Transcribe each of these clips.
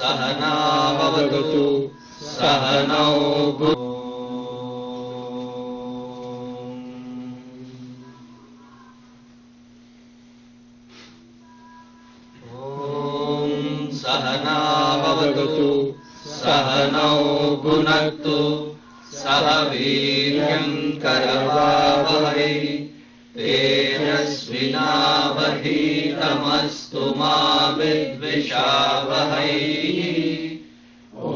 सहना भवतु सहनौ भुनक्तु सहना भवतु सहनौ भुनक्तु सह वीर्यं करवावहै तेजस्विनावधीतमस्तु मा विद्विषावहै। ॐ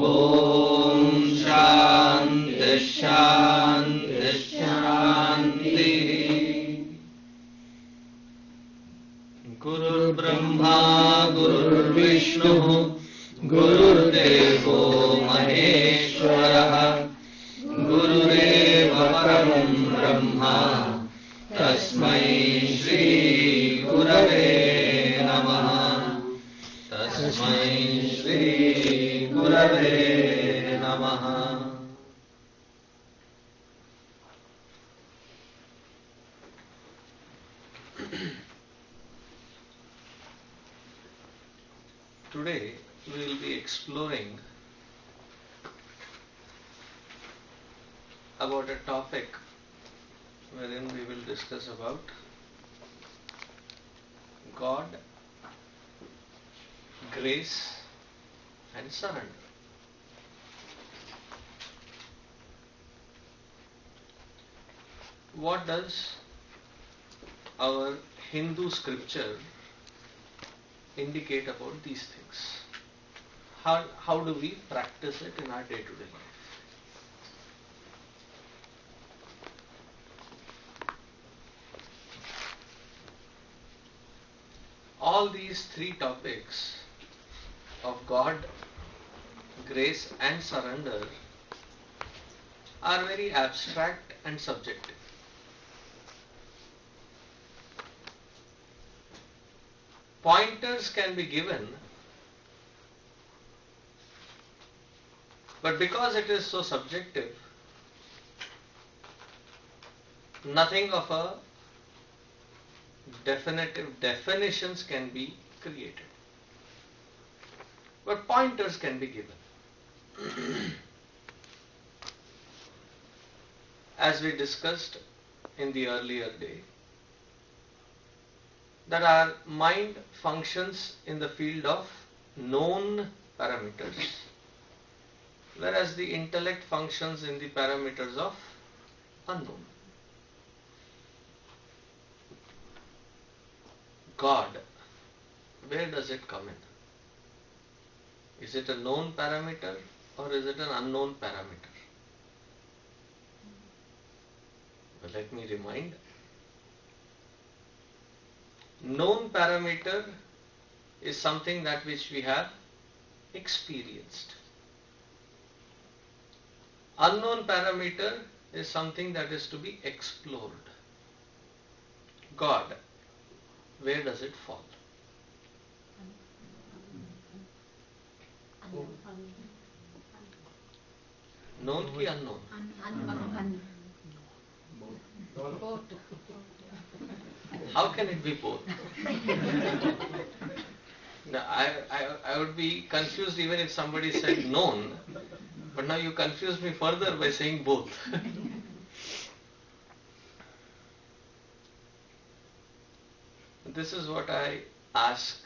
शान्ति शान्ति शान्तिः। गुरुर्ब्रह्मा गुरुर्विष्णुः गुरुर्देवो महेश्वरः गुरुरेव परमं ब्रह्मा तस्मै श्री गुरवे नमः। तस्मै श्री गुरवे नमः। Today we will be exploring about a topic wherein we will discuss about God, grace and surrender. What does our Hindu scripture indicate about these things? How do we practice it in our day-to-day life? All these three topics of God, grace and surrender are very abstract and subjective. Pointers can be given, but because it is so subjective, nothing of a definitive definitions can be created, but pointers can be given. As we discussed in the earlier day, that our mind functions in the field of known parameters, whereas the intellect functions in the parameters of unknown. God, where does it come in? Is it a known parameter or is it an unknown parameter? Well, let me remind. Known parameter is something that which we have experienced. Unknown parameter is something that is to be explored. God, where does it fall? Known ki unknown? How can it be both? Now, I would be confused even if somebody said known, but now you confuse me further by saying both. This is what I ask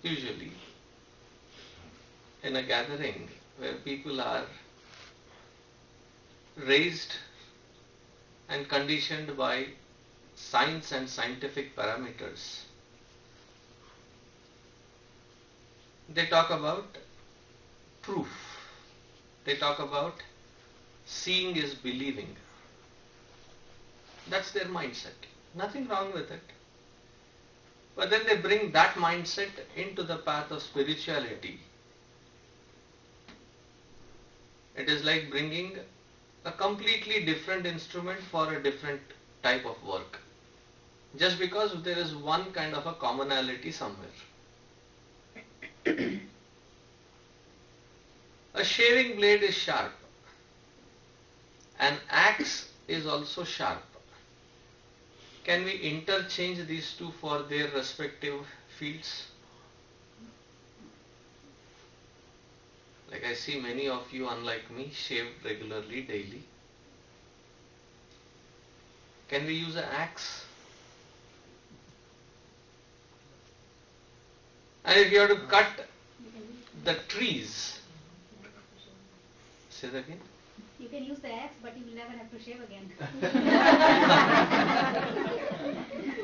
usually in a gathering where people are raised and conditioned by science and scientific parameters. They talk about proof. They talk about seeing is believing. That's their mindset. Nothing wrong with it. But then they bring that mindset into the path of spirituality. It is like bringing a completely different instrument for a different type of work. Just because there is one kind of a commonality somewhere. A shaving blade is sharp. An axe is also sharp. Can we interchange these two for their respective fields? Like I see many of you, unlike me, shave regularly, daily. Can we use an axe? And if you have to cut the trees, say that again. You can use the axe, but you will never have to shave again.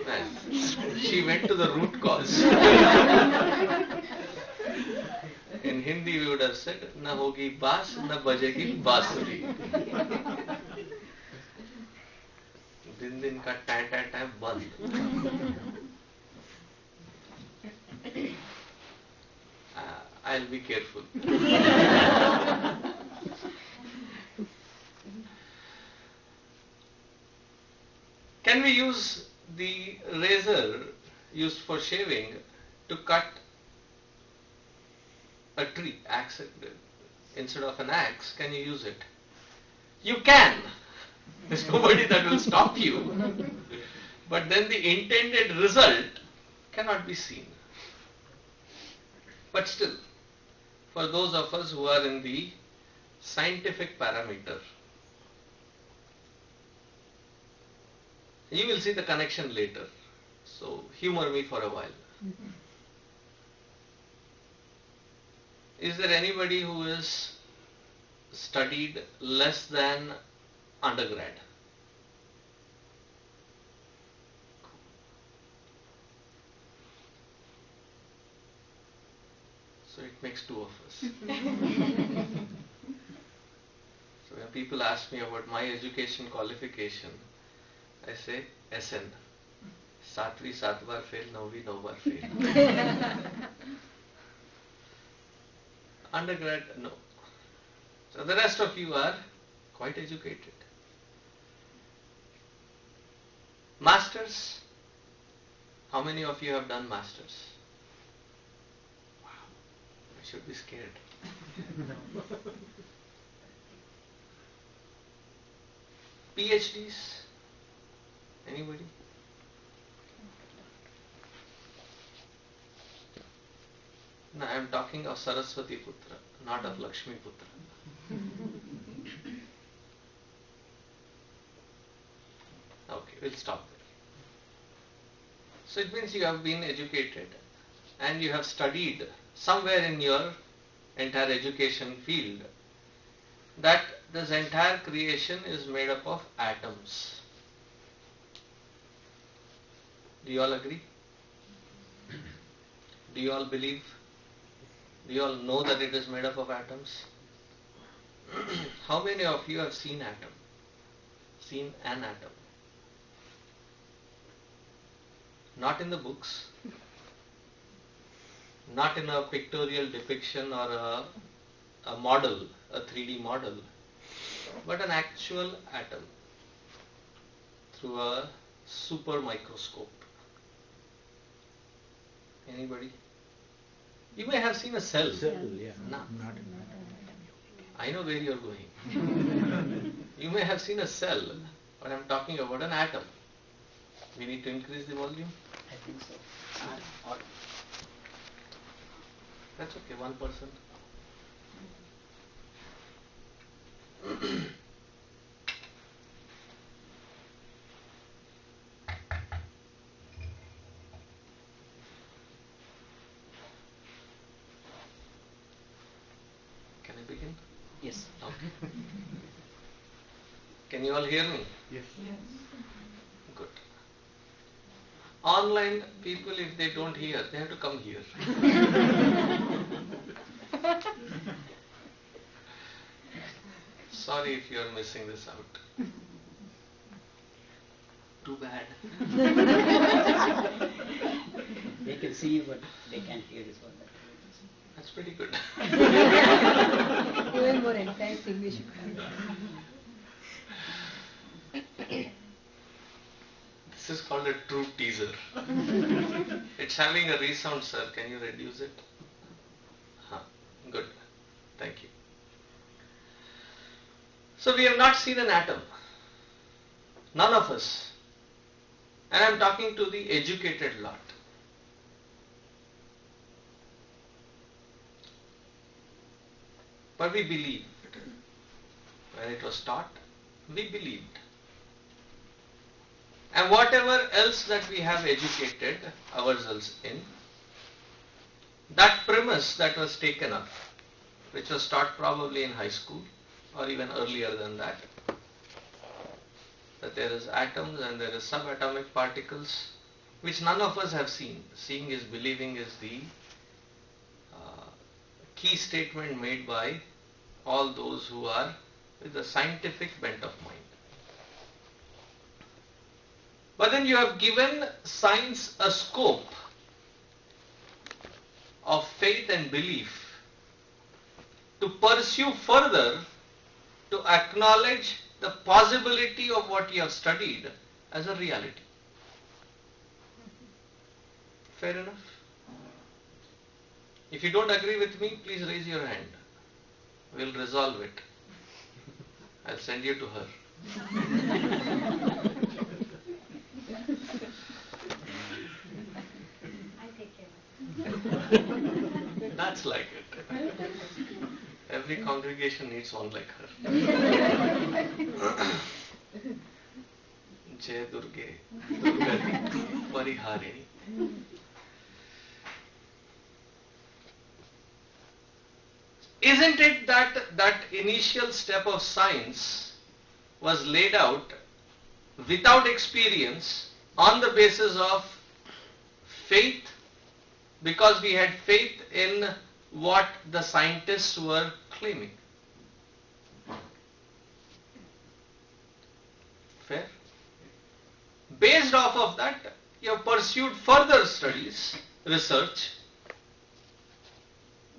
Nice. She went to the root cause. In Hindi we would have said, na hogi baas, na bajegi baasuri. दिन दिन का time time time बंद. I'll be careful. Can we use the razor used for shaving to cut a tree? Axe, instead of an axe, can you use it? You can. There's nobody that will stop you. But then the intended result cannot be seen. But still, for those of us who are in the scientific parameter, you will see the connection later. So humor me for a while. Is there anybody who has studied less than undergrad? So it makes two of us. So when people ask me about my education qualification, I say SN. Satvi 7 bar fail, Navi 9 bar fail. Undergrad, no. So the rest of you are quite educated. Masters, how many of you have done masters? Wow, I should be scared. PhDs, anybody? No, I am talking of Saraswati Putra, not of Lakshmi Putra. Okay, we'll stop there. So it means you have been educated and you have studied somewhere in your entire education field that this entire creation is made up of atoms. Do you all agree? Do you all believe? Do you all know that it is made up of atoms? How many of you have seen atom? Seen an atom? Not in the books, not in a pictorial depiction or a model, a 3D model, but an actual atom through a super microscope. Anybody? You may have seen a cell. Yeah. No. Not I know where you are going. You may have seen a cell, but I am talking about an atom. We need to increase the volume. I think so. That's okay, 1%. Can I begin? Yes. Okay. Can you all hear me? Yes. Good. Online people, if they don't hear, they have to come here. Sorry if you are missing this out. Too bad. They can see you, but they can't hear this one. That's pretty good. Even more intense English. This is called a true teaser. It's having a resound, sir. Can you reduce it? Good. Thank you. So we have not seen an atom. None of us. And I'm talking to the educated lot. but we believed. When it was taught, we believed. And whatever else that we have educated ourselves in, that premise that was taken up, which was taught probably in high school or even earlier than that there is atoms and there is subatomic particles, which none of us have seen. Seeing is believing is the key statement made by all those who are with a scientific bent of mind. But then you have given science a scope of faith and belief to pursue further, to acknowledge the possibility of what you have studied as a reality. Fair enough? If you don't agree with me, please raise your hand. We'll resolve it. I'll send you to her. I'll take care of it. That's like it. Every congregation needs one like her. Jai Durge, Durgati, Pariharini. Isn't it that that initial step of science was laid out without experience on the basis of faith, because we had faith in what the scientists were claiming? Fair? Based off of that, you have pursued further studies, research.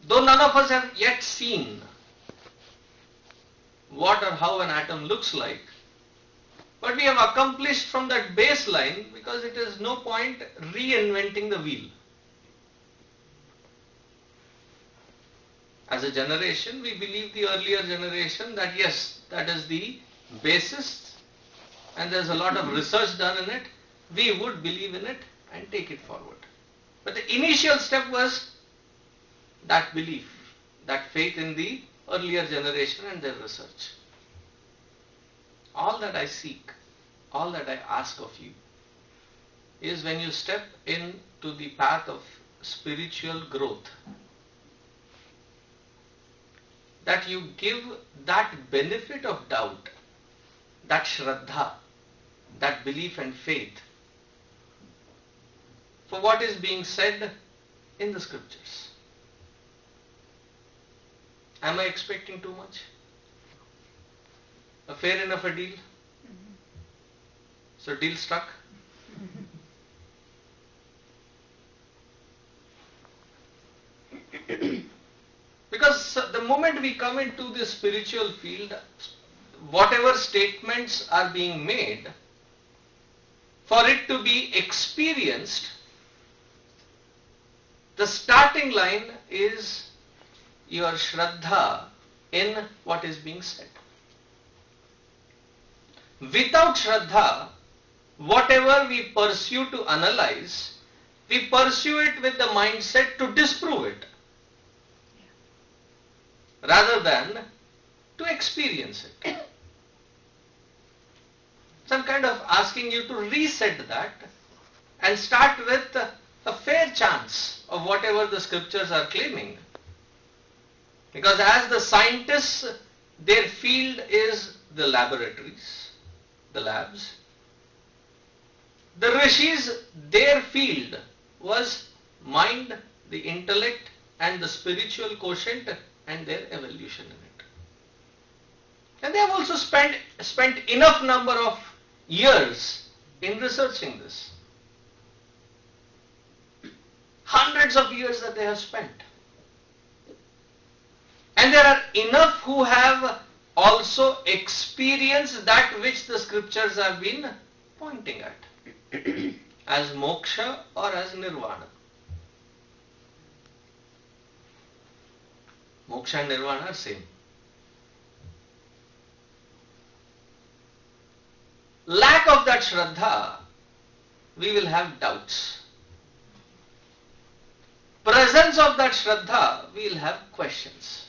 Though none of us have yet seen what or how an atom looks like, but we have accomplished from that baseline, because it is no point reinventing the wheel. As a generation, we believe the earlier generation that yes, that is the basis and there is a lot of research done in it. We would believe in it and take it forward. But the initial step was that belief, that faith in the earlier generation and their research. All that I seek, all that I ask of you is, when you step into the path of spiritual growth, that you give that benefit of doubt, that shraddha, that belief and faith for what is being said in the scriptures. Am I expecting too much? A fair enough a deal? So deal struck? Because the moment we come into the spiritual field, whatever statements are being made, for it to be experienced, the starting line is your shraddha in what is being said. Without shraddha, whatever we pursue to analyze, we pursue it with the mindset to disprove it, rather than to experience it. So I'm kind of asking you to reset that and start with a fair chance of whatever the scriptures are claiming. Because as the scientists, their field is the laboratories, the labs. The rishis, their field was mind, the intellect and the spiritual quotient and their evolution in it. And they have also spent enough number of years in researching this. Hundreds of years that they have spent. And there are enough who have also experienced that which the scriptures have been pointing at as moksha or as nirvana. Moksha and nirvana are same. Lack of that shraddha, we will have doubts. Presence of that shraddha, we will have questions.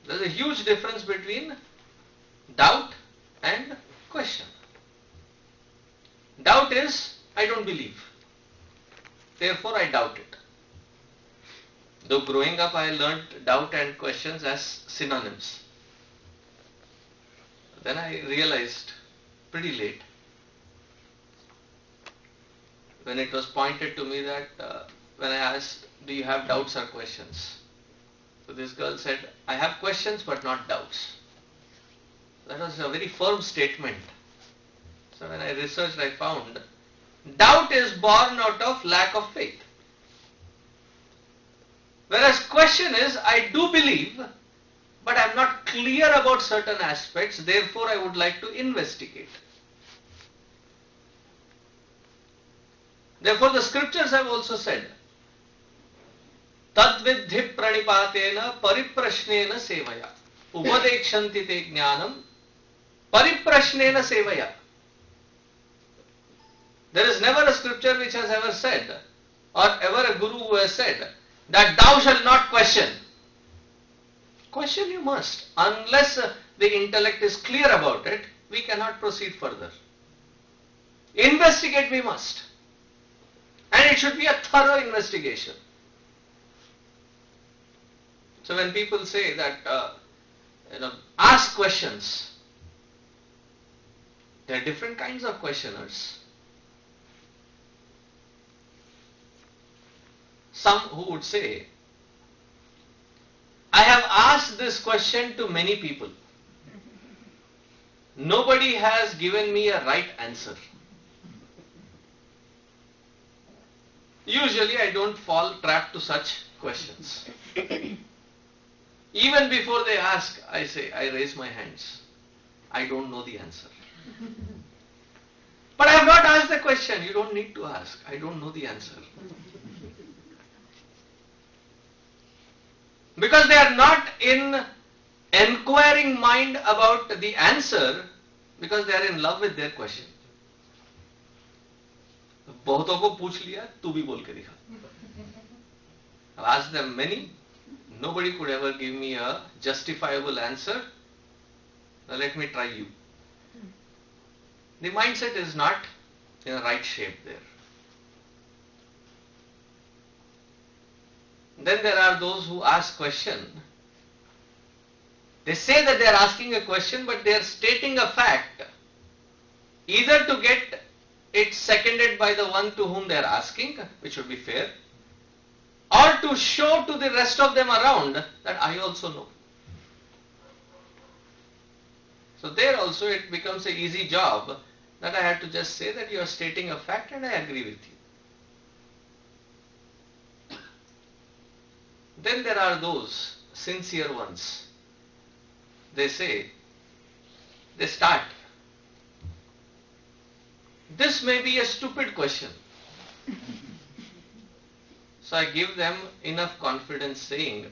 There's a huge difference between doubt and question. Doubt is, I don't believe, therefore I doubt it. Though growing up I learnt doubt and questions as synonyms. Then I realized pretty late, when it was pointed to me that when I asked, do you have doubts or questions? So this girl said, I have questions but not doubts. That was a very firm statement. So when I researched, I found doubt is born out of lack of faith. Whereas question is, I do believe, but I am not clear about certain aspects, therefore I would like to investigate. Therefore the scriptures have also said, Tadvidhi pranipatena pariprashnena sevaya. Upadekshanti te jnanam pariprashnena sevaya. There is never a scripture which has ever said, or ever a guru who has said, that thou shalt not question. Question you must. Unless the intellect is clear about it, we cannot proceed further. Investigate we must. And it should be a thorough investigation. So when people say that, ask questions, there are different kinds of questioners. Some who would say, I have asked this question to many people. Nobody has given me a right answer. Usually I don't fall trap to such questions. Even before they ask, I say, I raise my hands. I don't know the answer. But I have not asked the question. You don't need to ask. I don't know the answer. Because they are not in enquiring mind about the answer, because they are in love with their question. बहुतों को पूछ लिया, तू भी बोल के दिखा. I've asked them many. Nobody could ever give me a justifiable answer. Now let me try you. The mindset is not in the right shape there. Then there are those who ask question. They say that they are asking a question, but they are stating a fact, either to get it seconded by the one to whom they are asking, which would be fair, or to show to the rest of them around that I also know. So there also it becomes an easy job that I have to just say that you are stating a fact and I agree with you. Then there are those sincere ones. They say, they start, this may be a stupid question. So I give them enough confidence saying,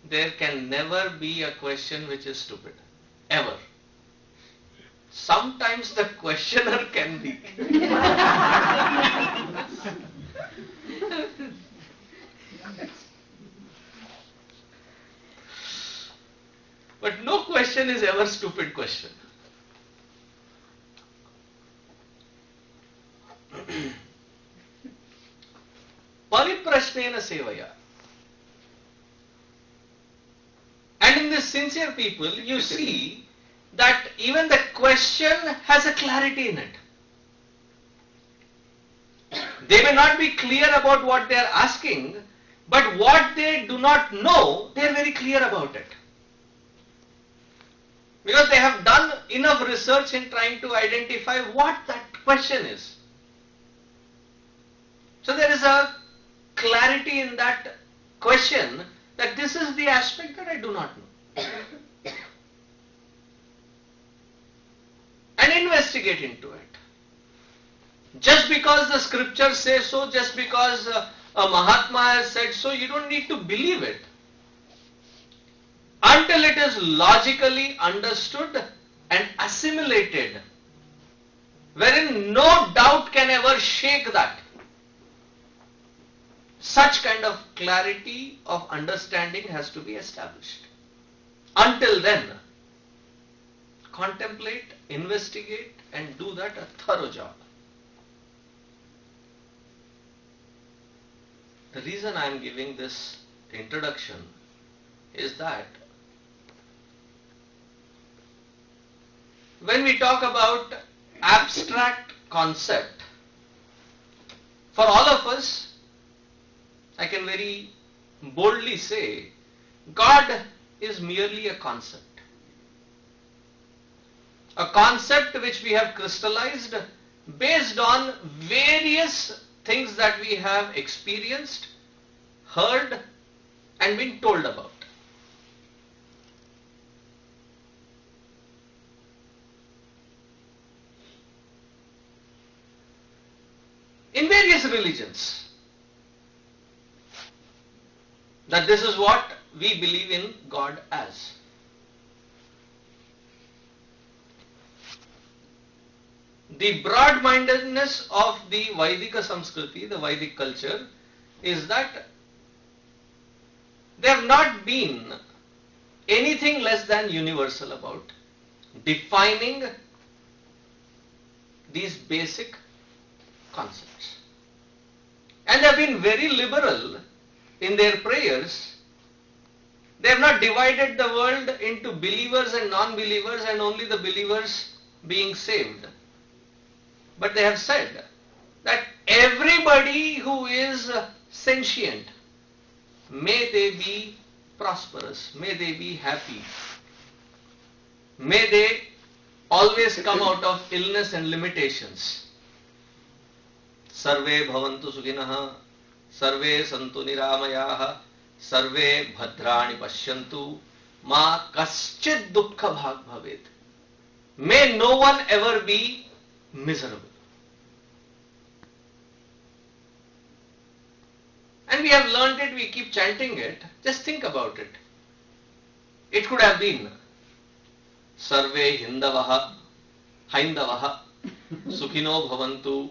there can never be a question which is stupid. Ever. Sometimes the questioner can be. But no question is ever stupid question. Pariprashnena sevaya. And in these sincere people, you see that even the question has a clarity in it. They may not be clear about what they are asking, but what they do not know, they are very clear about it. Because they have done enough research in trying to identify what that question is. So there is a clarity in that question that this is the aspect that I do not know. And investigate into it. Just because the scriptures say so, just because a Mahatma has said so, you don't need to believe it. Until it is logically understood and assimilated, wherein no doubt can ever shake that. Such kind of clarity of understanding has to be established. Until then, contemplate, investigate, and do that a thorough job. The reason I am giving this introduction is that when we talk about abstract concept, for all of us, I can very boldly say, God is merely a concept. A concept which we have crystallized based on various things that we have experienced, heard, and been told about. In various religions, that this is what we believe in God as. The broad-mindedness of the Vaidika Samskriti, the Vedic culture, is that they have not been anything less than universal about defining these basic concepts. And they have been very liberal in their prayers. They have not divided the world into believers and non-believers and only the believers being saved. But they have said that everybody who is sentient, may they be prosperous, may they be happy, may they always come out of illness and limitations. Sarve bhavantu sukhinah, sarve santu niramayaha, sarve bhadrani pashyantu, ma kaschid dukkha bhag bhavet. May no one ever be miserable. And we have learned it, we keep chanting it. Just think about it. It could have been Sarve Hindavaha, Haindavaha, Sukhino Bhavantu,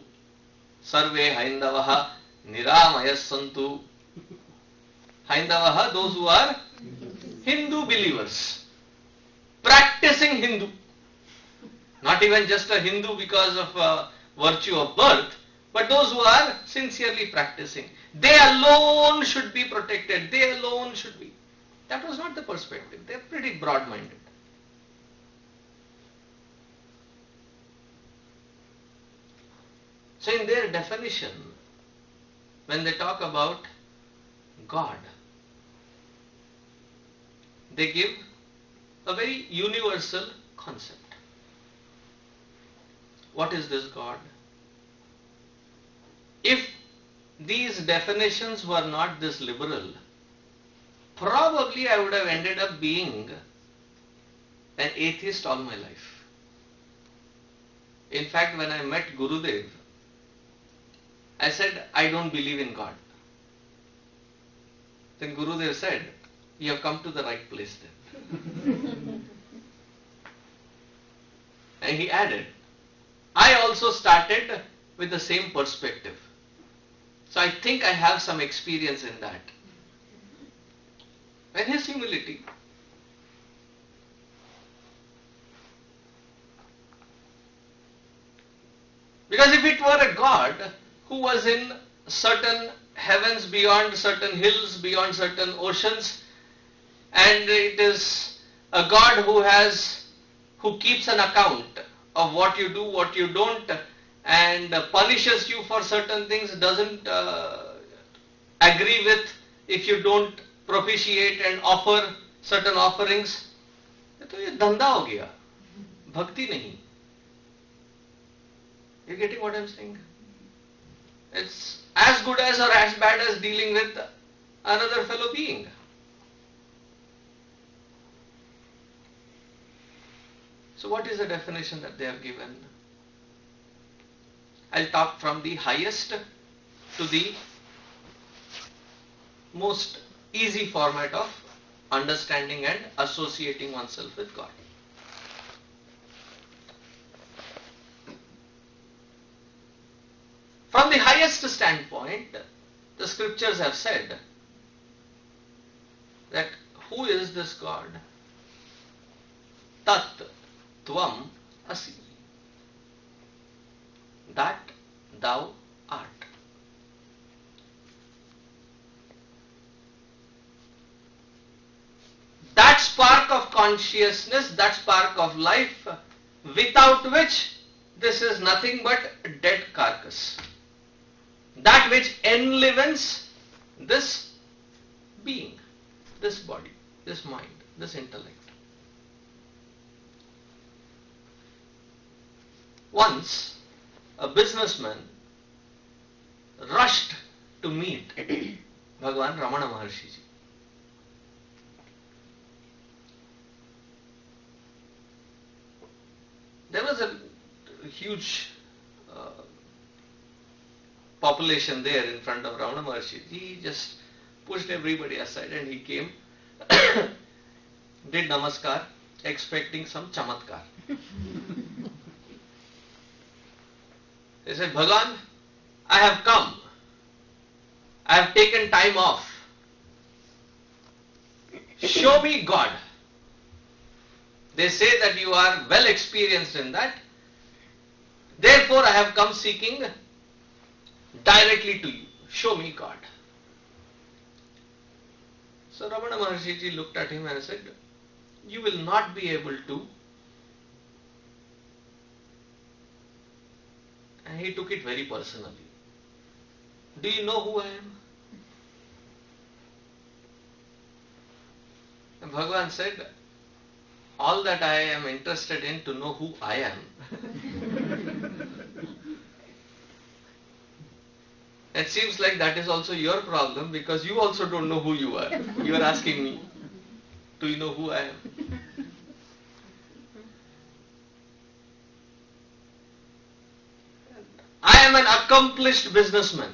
Sarve Haindavaha, Niramayas Santu. Haindavaha, those who are Hindu believers, practicing Hindu. Not even just a Hindu because of virtue of birth, but those who are sincerely practicing. They alone should be protected. They alone should be. That was not the perspective. They are pretty broad-minded. So in their definition, when they talk about God, they give a very universal concept. What is this God? If these definitions were not this liberal, probably I would have ended up being an atheist all my life. In fact, when I met Gurudev, I said, I don't believe in God. Then Gurudev said, you have come to the right place then. And he added, I also started with the same perspective. So I think I have some experience in that. And his humility. Because if it were a God who was in certain heavens, beyond certain hills, beyond certain oceans, and it is a God who keeps an account of what you do, what you don't, and punishes you for certain things, doesn't agree with if you don't propitiate and offer certain offerings, तो ये धंधा हो गया, भक्ति नहीं. You getting what I'm saying? It's as good as or as bad as dealing with another fellow being. So what is the definition that they have given? I'll talk from the highest to the most easy format of understanding and associating oneself with God. From the highest standpoint, the scriptures have said that who is this God? tat tvam asi. That thou art. That spark of consciousness, that spark of life, without which this is nothing but dead carcass. That which enlivens this being, this body, this mind, this intellect. Once a businessman rushed to meet Bhagavan Ramana Maharshi ji. There was a huge population there in front of Ramana Maharshi. He just pushed everybody aside and he came, did namaskar, expecting some chamatkar. He said, Bhagavan, I have come. I have taken time off. Show me God. They say that you are well experienced in that. Therefore, I have come seeking directly to you. Show me God. So Ramana Maharshi ji looked at him and said, you will not be able to. And he took it very personally. Do you know who I am? And Bhagavan said, all that I am interested in to know who I am. It seems like that is also your problem because you also don't know who you are. You are asking me, do you know who I am? I am an accomplished businessman.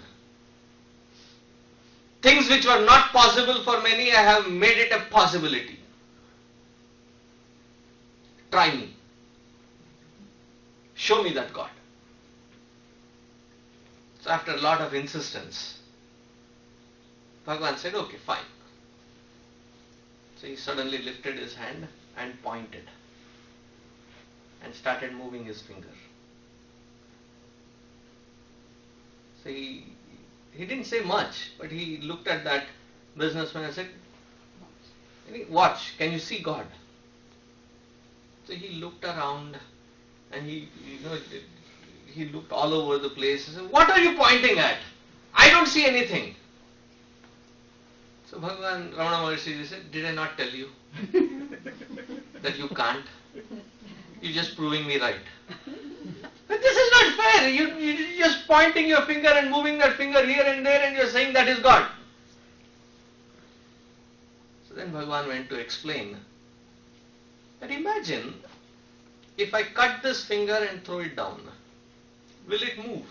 Things which were not possible for many, I have made it a possibility. Try me. Show me that God. So after a lot of insistence, Bhagavan said, okay, fine. So he suddenly lifted his hand and pointed and started moving his finger. So he didn't say much, but he looked at that businessman and said, watch, can you see God? So he looked around and he looked all over the place and said, what are you pointing at? I don't see anything. So Bhagavan Ramana Maharshi said, did I not tell you that you can't? You're just proving me right. But this is not fair. You're just pointing your finger and moving that finger here and there and you're saying that is God. So then Bhagavan went to explain that imagine if I cut this finger and throw it down, will it move?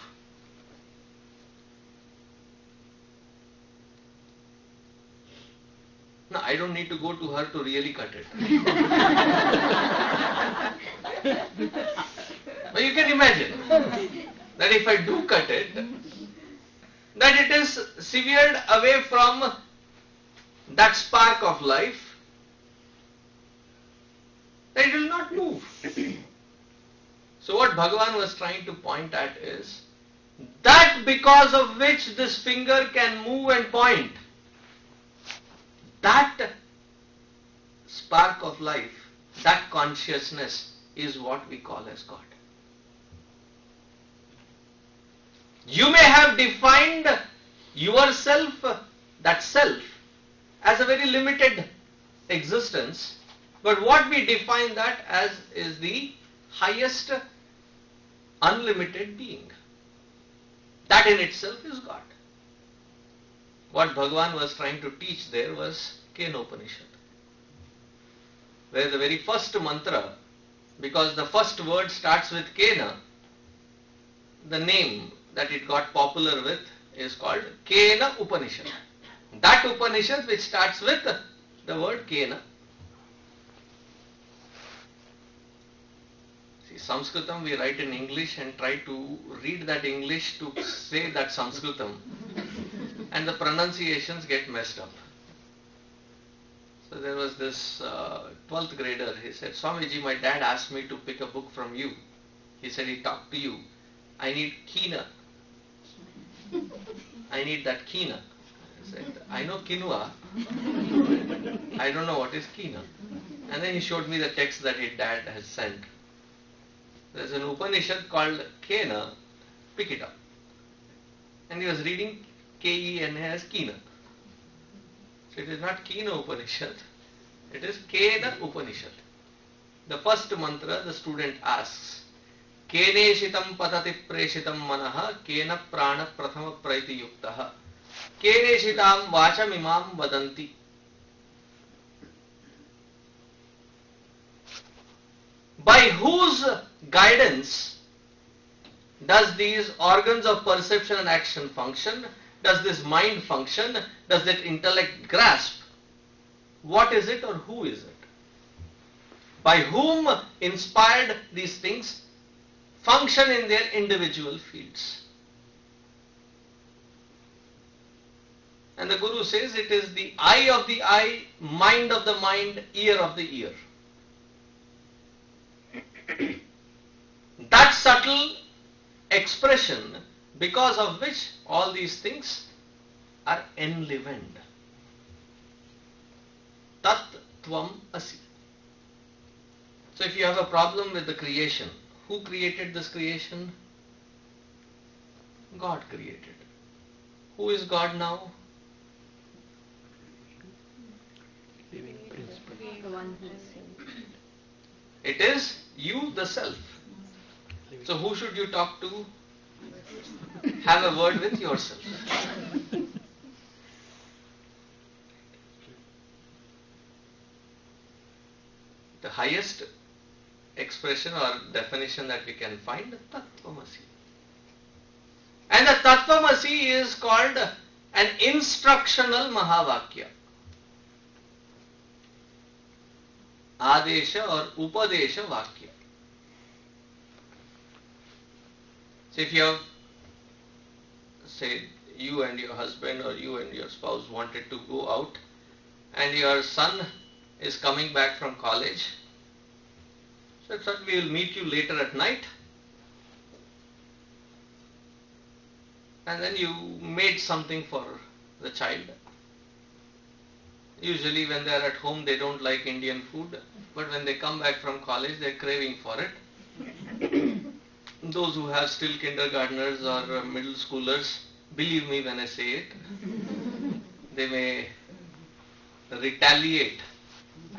No, I don't need to go to her to really cut it. But you can imagine that if I do cut it, that it is severed away from that spark of life, that it will not move. So what Bhagavan was trying to point at is that because of which this finger can move and point, that spark of life, that consciousness is what we call as God. You may have defined yourself, that self, as a very limited existence, but what we define that as is the highest unlimited being. That in itself is God. What Bhagavan was trying to teach there was Kena Upanishad, where the very first mantra, because the first word starts with Kena, the name that it got popular with is called Kena Upanishad. That Upanishad which starts with the word Kena. See, Sanskritam we write in English and try to read that English to say that Sanskritam, and the pronunciations get messed up. So there was this 12th grader. He said, Swamiji, my dad asked me to pick a book from you. He said he talked to you. I need quinoa. I need that quinoa. I said, I know quinoa. I don't know what is quinoa. And then he showed me the text that his dad has sent. There's an Upanishad called Kena. Pick it up. And he was reading K-E-N-A as Kena. So it is not Kena Upanishad. It is Kena Upanishad. The first mantra the student asks, Keneshitam patati preshitam manaha kena prana prathama praiti yuktaha Keneshitam vacham imam vadanti. By whose guidance does these organs of perception and action function? Does this mind function? Does that intellect grasp? What is it or who is it? By whom inspired these things function in their individual fields? And the Guru says it is the eye of the eye, mind of the mind, ear of the ear. That subtle expression because of which all these things are enlivened. Tat Tvam Asi. So if you have a problem with the creation, who created this creation? God created. Who is God now? Living principle. The one who is It is you, the self. So who should you talk to? Have a word with yourself. The highest expression or definition that we can find, Tattvamasi. And the Tattvamasi is called an instructional Mahavakya. Adesha or Upadesha Vakya. So if you have, say, you and your husband or you and your spouse wanted to go out and your son is coming back from college, so it's we will meet you later at night, and then you made something for the child. Usually when they are at home they don't like Indian food, but when they come back from college they are craving for it. Those who have still kindergartners or middle schoolers, believe me when I say it, they may retaliate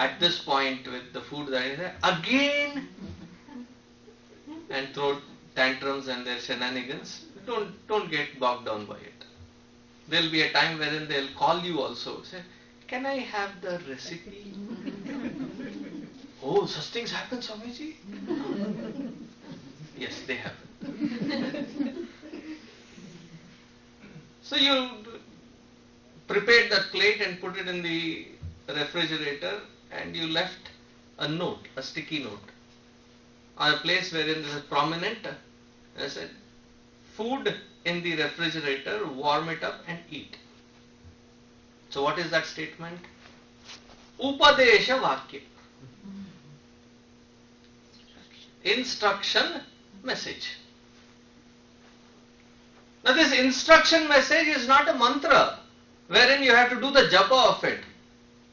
at this point with the food that is there again and throw tantrums and their shenanigans. Don't get bogged down by it. There will be a time wherein they will call you also, say, can I have the recipe? Oh, such things happen, Swamiji? Yes, they happen. So you prepared that plate and put it in the refrigerator and you left a note, a sticky note, or a place wherein there is prominent, I said, food in the refrigerator, warm it up and eat. So what is that statement? Upadesha Vakya. Instruction message. Now this instruction message is not a mantra wherein you have to do the japa of it.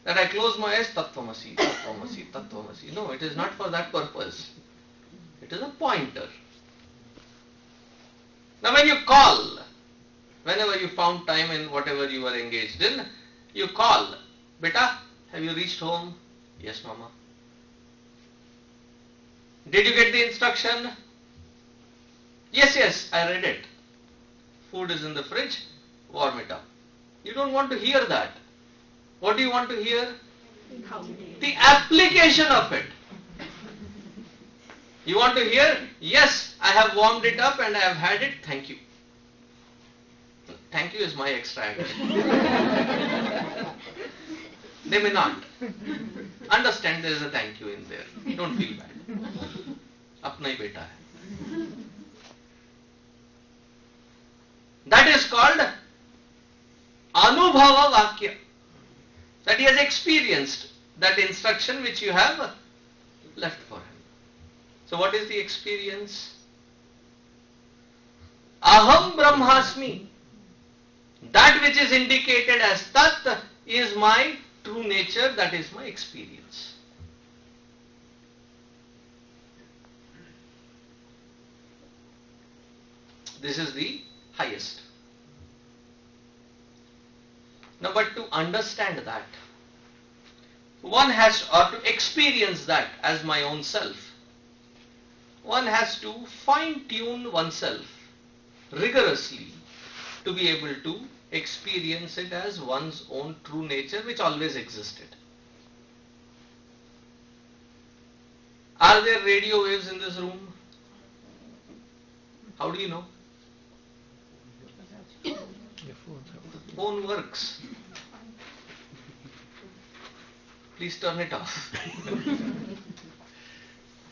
That I close my eyes, Tattvamasi, Tattvamasi, Tattvamasi. No, it is not for that purpose. It is a pointer. Now when you call, whenever you found time in whatever you were engaged in, you call, Beta, have you reached home? Yes, Mama. Did you get the instruction? Yes, yes, I read it. Food is in the fridge, warm it up. You don't want to hear that. What do you want to hear? The application of it. You want to hear, yes, I have warmed it up and I have had it, thank you. Thank you is my extra action. They may not. Understand there is a thank you in there. Don't feel bad. Apna hi beta hai. That is called Anubhava Vakya. that he has experienced that instruction which you have left for him. So what is the experience? Aham Brahmasmi. That which is indicated as Tat is my true nature, that is my experience. This is the highest. Now, but to understand that, one has, or to experience that as my own self, one has to fine-tune oneself rigorously to be able to experience it as one's own true nature which always existed. Are there radio waves in this room? How do you know? Phone works. Please turn it off.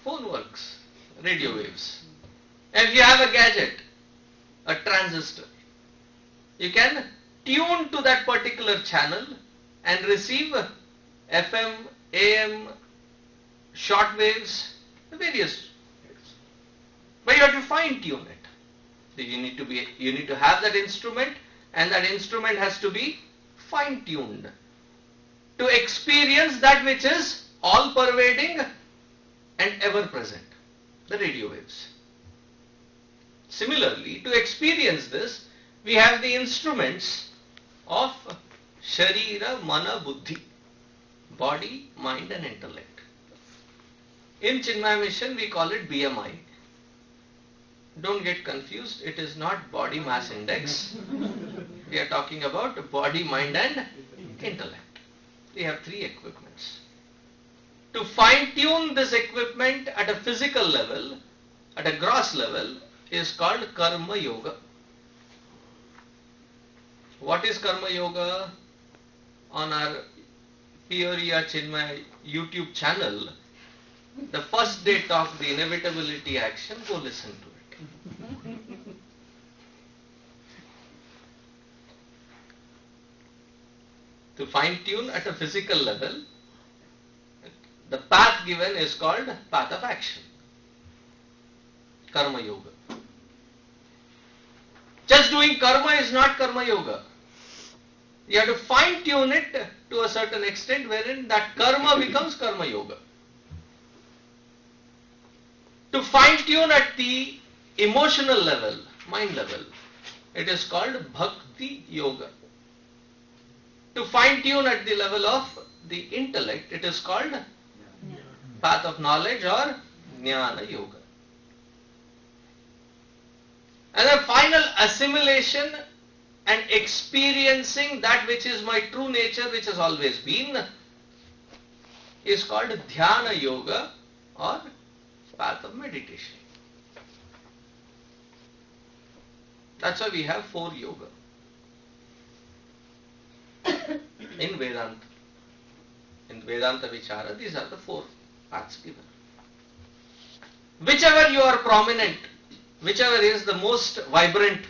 Phone works. Radio waves. If you have a gadget, a transistor, you can tune to that particular channel and receive FM, AM, short waves, various waves. But you have to fine tune it. So you need to have that instrument, and that instrument has to be fine tuned to experience that which is all pervading and ever present, the radio waves. Similarly, to experience this, we have the instruments of Sharira, Mana, Buddhi, body, mind and intellect. In Chinmaya Mission we call it BMI. Don't get confused, it is not body mass index. We are talking about body, mind and intellect. We have three equipments. To fine tune this equipment at a physical level, at a gross level, is called Karma Yoga. What is Karma Yoga? On our Peoria Chinmaya YouTube channel, the first day talk, the inevitability action, go listen to it. To fine tune at a physical level, the path given is called path of action, Karma Yoga. Just doing karma is not Karma Yoga. You have to fine tune it to a certain extent wherein that karma becomes Karma Yoga. To fine tune at the emotional level, mind level, it is called Bhakti Yoga. To fine tune at the level of the intellect, it is called path of knowledge or Jnana Yoga. And the final assimilation and experiencing that which is my true nature, which has always been, is called Dhyana Yoga or path of meditation. That's why we have 4 yoga in Vedanta. In Vedanta Vichara, these are the 4 paths given. Whichever you are prominent, whichever is the most vibrant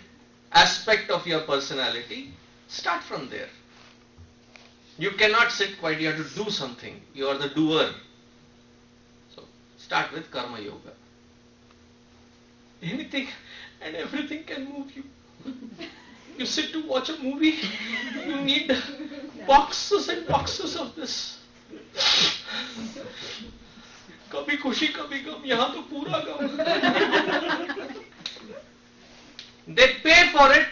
aspect of your personality, start from there. You cannot sit quiet, you have to do something. You are the doer. So, start with Karma Yoga. Anything and everything can move you. You sit to watch a movie, you need boxes and boxes of this. Kabhi khushi, kabhi gum, yahan to pura gum. They pay for it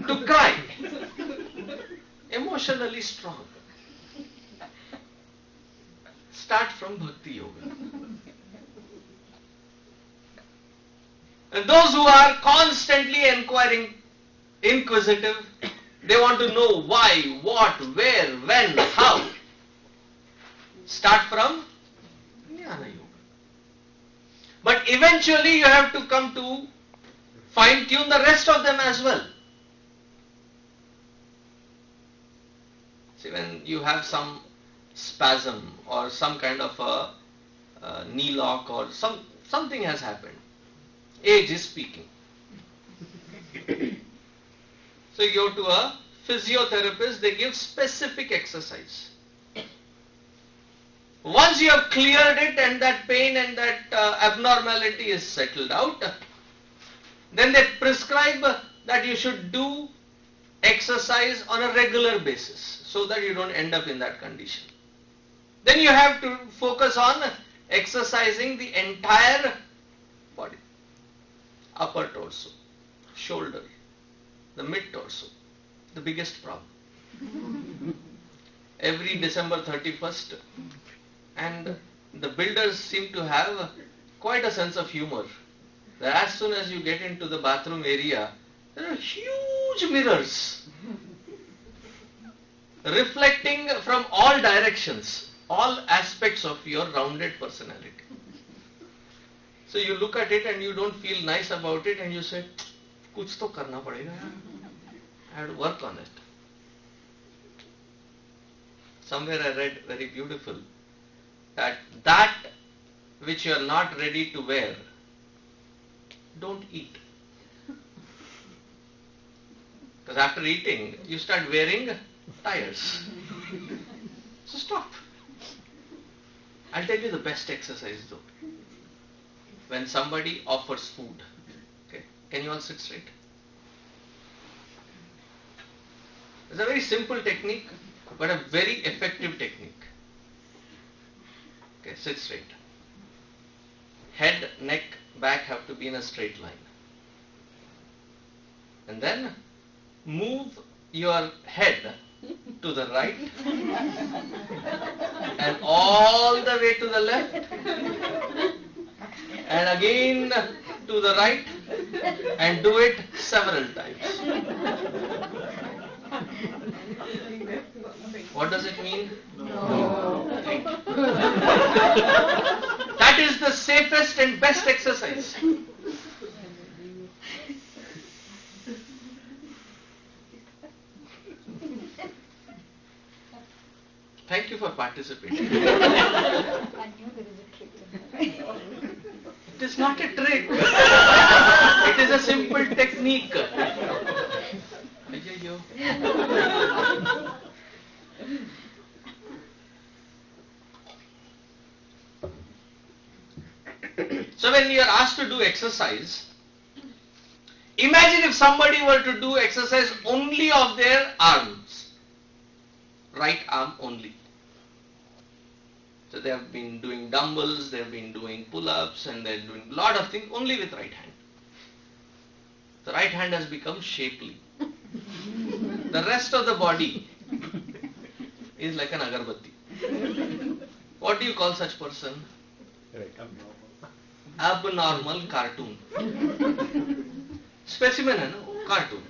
to cry. Emotionally strong. Start from Bhakti Yoga. And those who are constantly inquisitive, they want to know why, what, where, when, how. Start from Jnana Yoga. But eventually you have to come to fine tune the rest of them as well. See, when you have some spasm or some kind of a knee lock or something has happened, age is speaking. So you go to a physiotherapists, they give specific exercise. Once you have cleared it and that pain and that abnormality is settled out, then they prescribe that you should do exercise on a regular basis so that you don't end up in that condition. Then you have to focus on exercising the entire body. Upper torso, shoulder, the mid torso, the biggest problem. Every December 31st, and the builders seem to have quite a sense of humor. That as soon as you get into the bathroom area, there are huge mirrors reflecting from all directions, all aspects of your rounded personality. So you look at it and you don't feel nice about it and you say, kuch to karna padega. I have to work on it. Somewhere I read very beautiful that which you are not ready to wear, don't eat. Because after eating, you start wearing tires. So stop. I'll tell you the best exercise though. When somebody offers food, okay, can you all sit straight? It's a very simple technique, but a very effective technique. Okay, sit straight. Head, neck, back have to be in a straight line. And then move your head to the right and all the way to the left and again to the right and do it several times. What does it mean? No. Right. That is the safest and best exercise. Thank you for participating. It is not a trick. It is a simple technique. So when you are asked to do exercise, imagine if somebody were to do exercise only of their arms, right arm only. So they have been doing dumbbells, they have been doing pull-ups, and they are doing a lot of things only with right hand. The right hand has become shapely. The rest of the body is like an agarbatti. What do you call such person? Abnormal cartoon. Specimen hai na, cartoon.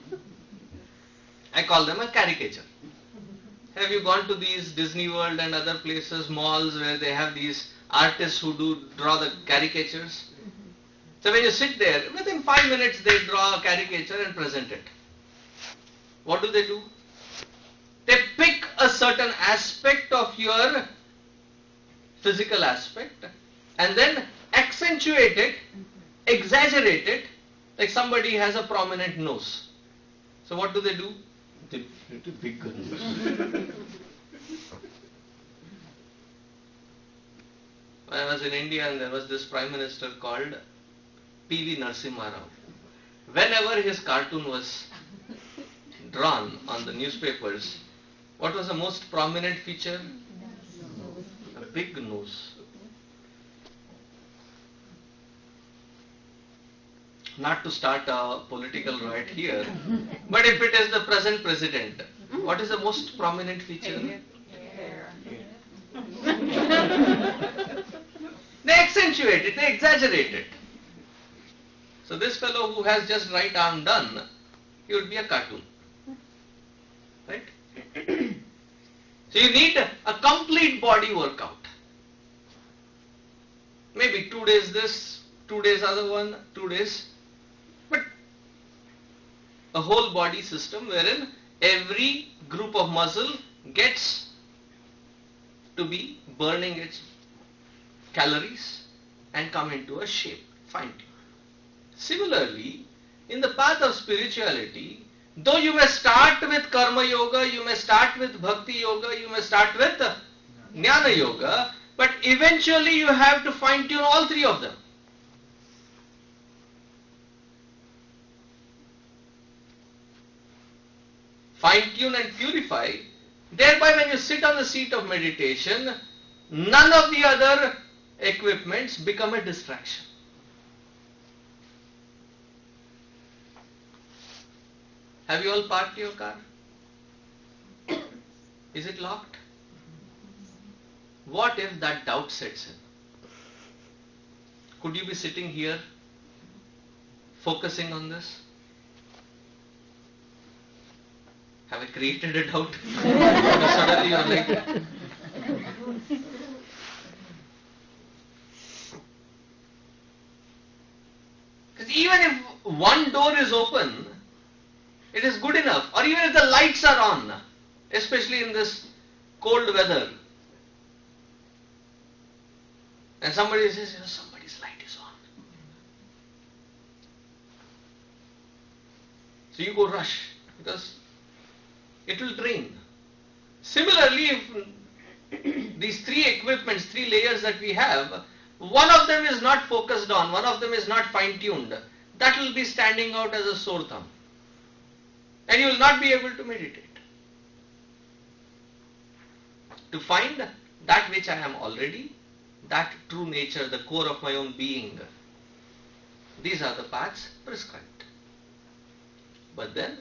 I call them a caricature. Have you gone to these Disney World and other places, malls where they have these artists who draw the caricatures? So when you sit there, within 5 minutes they draw a caricature and present it. What do? They pick a certain aspect of your physical aspect and then accentuate it, exaggerate it, like somebody has a prominent nose. So what do? They do big nose. When I was in India and there was this Prime Minister called P.V. Narasimha Rao. Whenever his cartoon was drawn on the newspapers, what was the most prominent feature? A big nose. Not to start a political riot here, but if it is the present president, what is the most prominent feature? Hair. They accentuate it, they exaggerate it. So this fellow who has just right arm done, he would be a cartoon. Right? So you need a complete body workout. Maybe 2 days this, 2 days other one, 2 days. But a whole body system wherein every group of muscle gets to be burning its calories and come into a shape, fine-tuned. Similarly, in the path of spirituality, Though you may start with Karma Yoga, you may start with Bhakti Yoga, you may start with Jnana Yoga, but eventually you have to fine tune all three of them. Fine tune and purify. Thereby, when you sit on the seat of meditation, none of the other equipments become a distraction. Have you all parked your car? Is it locked? What if that doubt sets in? Could you be sitting here focusing on this? Have I created a doubt? Suddenly you're like... Because even if one door is open, it is good enough. Or even if the lights are on, especially in this cold weather, and somebody says, somebody's light is on. So you go rush, because it will drain. Similarly, if these three equipments, three layers that we have, one of them is not focused on, one of them is not fine-tuned, that will be standing out as a sore thumb. And you will not be able to meditate. To find that which I am already, that true nature, the core of my own being. These are the paths prescribed. But then,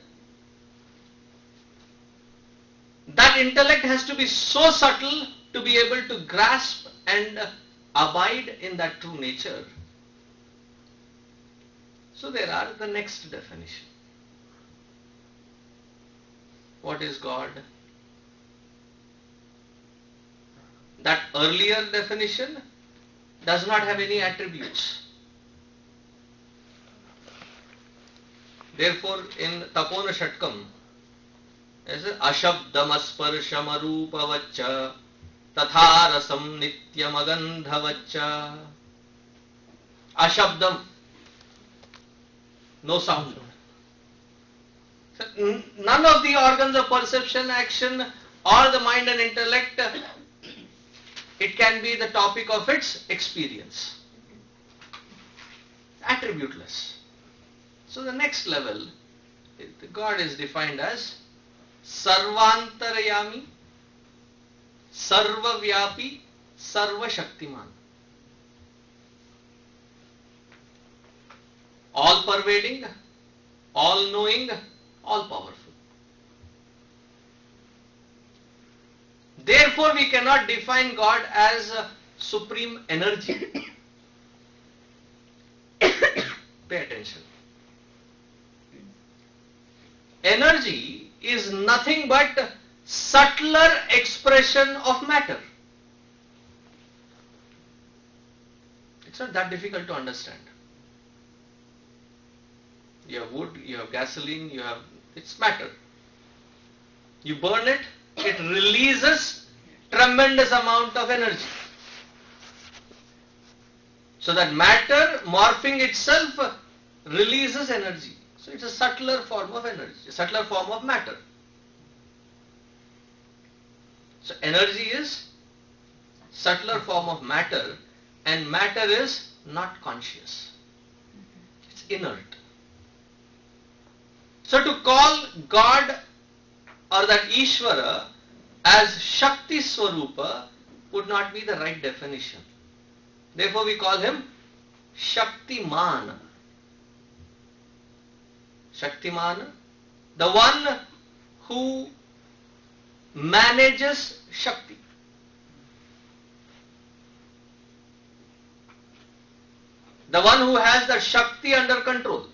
that intellect has to be so subtle to be able to grasp and abide in that true nature. So there are the next definition. What is God? That earlier definition does not have any attributes. Therefore, in Tapona Shatkam, is Ashabdamasparshamarupa tatharasam nityam agandhavaccha. Ashabdam, no sound. So, none of the organs of perception, action, or the mind and intellect, it can be the topic of its experience. Attributeless. So the next level, God is defined as Sarvantarayami, Sarvavyapi, Sarvashaktiman. All pervading, all knowing, all powerful. Therefore, we cannot define God as a supreme energy. Pay attention. Energy is nothing but subtler expression of matter. It's not that difficult to understand. You have wood, you have gasoline, it's matter. You burn it, it releases tremendous amount of energy. So that matter morphing itself releases energy. So it's a subtler form of energy, a subtler form of matter. So energy is subtler form of matter, and matter is not conscious. It's inert. So to call God or that Ishvara as Shakti Swarupa would not be the right definition. Therefore we call him Shaktiman. Shaktiman, the one who manages Shakti. The one who has the Shakti under control.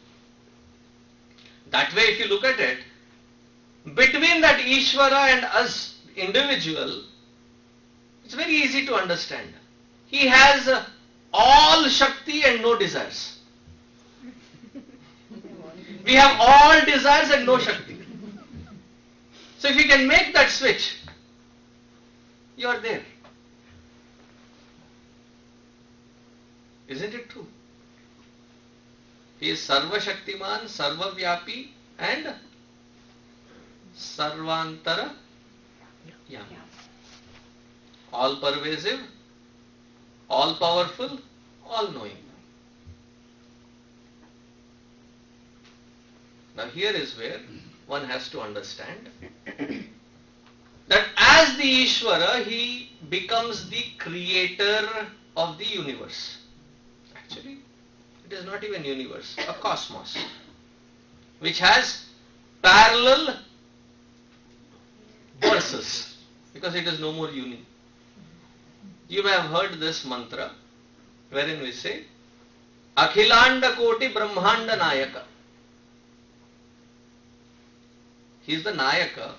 That way, if you look at it, between that Ishvara and us individual, it's very easy to understand. He has all Shakti and no desires. We have all desires and no Shakti. So if you can make that switch, you are there. Isn't it true? He is Sarva Shaktiman, Sarva Vyapi and Sarvantara Yam. All pervasive, all powerful, all knowing. Now here is where one has to understand that as the Ishvara, he becomes the creator of the universe. Actually, it is not even universe, a cosmos, which has parallel verses, because it is no more uni. You may have heard this mantra, wherein we say, Akhilanda Koti Brahmanda Nayaka. He is the Nayaka.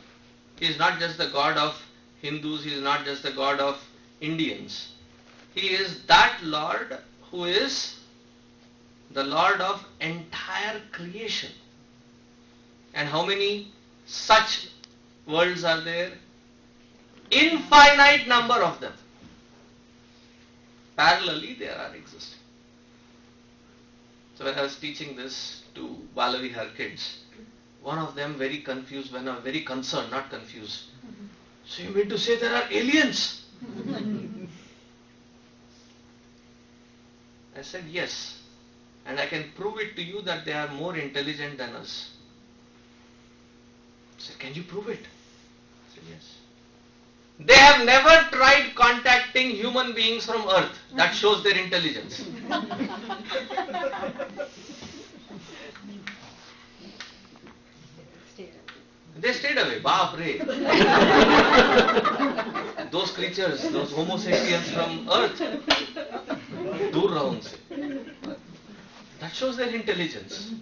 He is not just the god of Hindus, he is not just the god of Indians. He is that Lord who is the Lord of entire creation. And how many such worlds are there? Infinite number of them. Parallelly they are existing. So when I was teaching this to Balavihar kids, one of them very confused, very concerned, not confused. So you mean to say there are aliens? I said yes, and I can prove it to you that they are more intelligent than us. I said, can you prove it? I said yes. They have never tried contacting human beings from Earth. That shows their intelligence. They stayed away. Baap re. Those creatures, those Homo sapiens from Earth, dur raho unse. That shows their intelligence.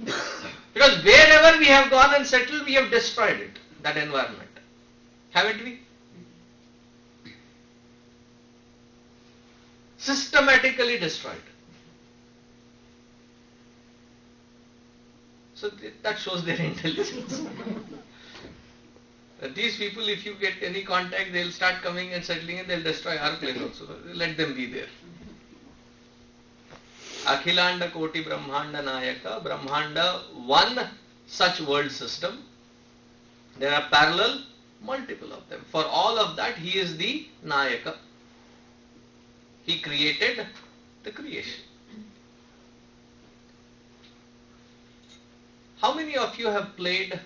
Because wherever we have gone and settled, we have destroyed it, that environment. Haven't we? Systematically destroyed. So that shows their intelligence. These people, if you get any contact, they'll start coming and settling and they'll destroy our place also. Let them be there. Akhilanda Koti Brahmanda Nayaka. Brahmanda, one such world system. There are parallel, multiple of them. For all of that, he is the Nayaka. He created the creation. How many of you have played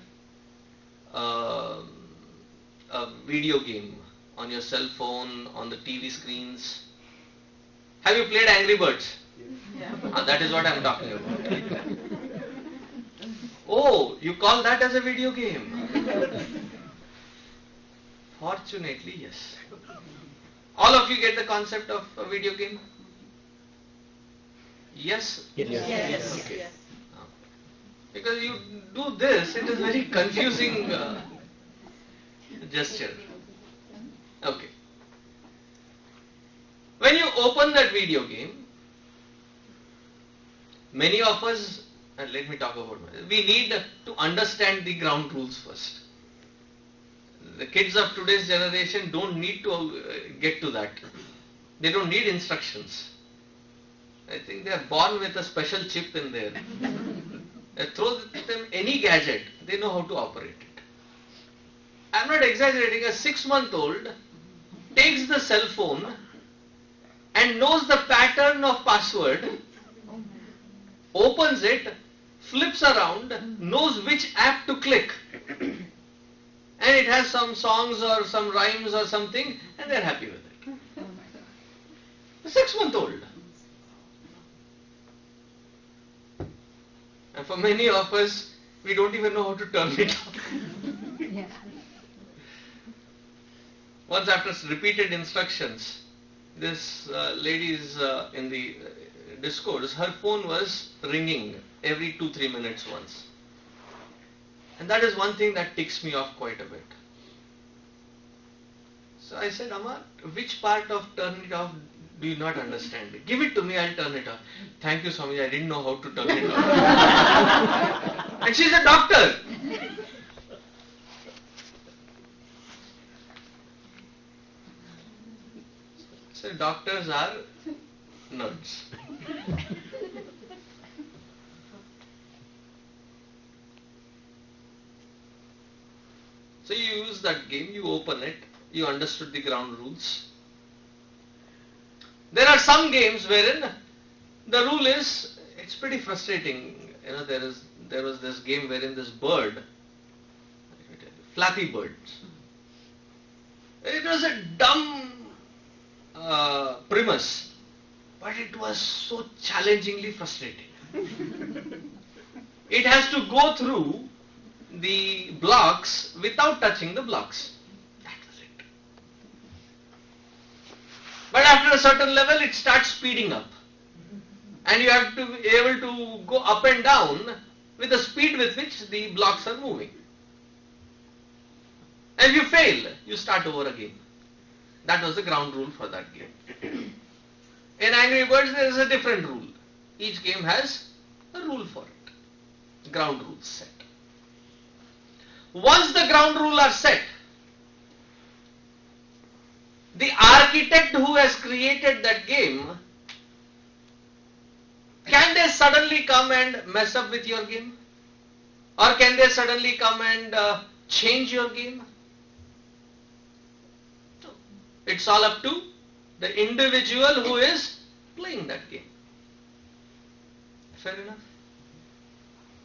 a video game on your cell phone, on the TV screens? Have you played Angry Birds? Yeah. That is what I am talking about. Oh, you call that as a video game? Fortunately, yes. All of you get the concept of a video game? Yes? Yes. Okay. Yes. Because you do this, it is very confusing gesture. Okay. When you open that video game, many of us, and let me talk about myself, we need to understand the ground rules first. The kids of today's generation don't need to get to that. They don't need instructions. I think they are born with a special chip in there. Throw them any gadget, they know how to operate it. I am not exaggerating. A 6-month-old takes the cell phone and knows the pattern of password, opens it, flips around, knows which app to click, and it has some songs or some rhymes or something, and they are happy with it. A 6-month-old. And for many of us, we don't even know how to turn it off. Yeah. Once after repeated instructions, this lady is in the discourse, her phone was ringing every 2-3 minutes once. And that is one thing that ticks me off quite a bit. So I said, Amma, which part of turn it off do you not understand? Give it to me, I'll turn it off. Thank you, Swami, I didn't know how to turn it off. And she's a doctor. So doctors are nerds. So that game, you open it, you understood the ground rules. There are some games wherein the rule is, it's pretty frustrating. There was this game wherein this bird, let me tell you, Flappy Bird. It was a dumb premise, but it was so challengingly frustrating. It has to go through the blocks without touching the blocks. That was it. But after a certain level, it starts speeding up. And you have to be able to go up and down with the speed with which the blocks are moving. And if you fail, you start over again. That was the ground rule for that game. In Angry Birds, there is a different rule. Each game has a rule for it. Ground rules set. Once the ground rules are set, the architect who has created that game, can they suddenly come and mess up with your game? Or can they suddenly come and change your game? No. It's all up to the individual who is playing that game. Fair enough?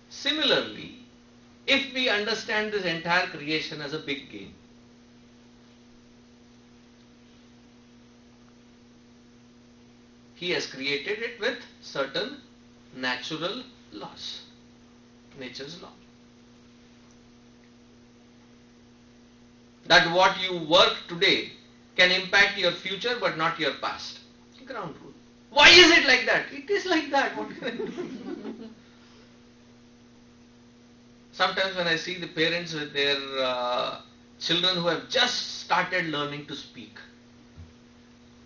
Similarly, if we understand this entire creation as a big game, he has created it with certain natural laws, nature's law. That what you work today can impact your future but not your past. Ground rule. Why is it like that? It is like that. What can I do? Sometimes when I see the parents with their children who have just started learning to speak,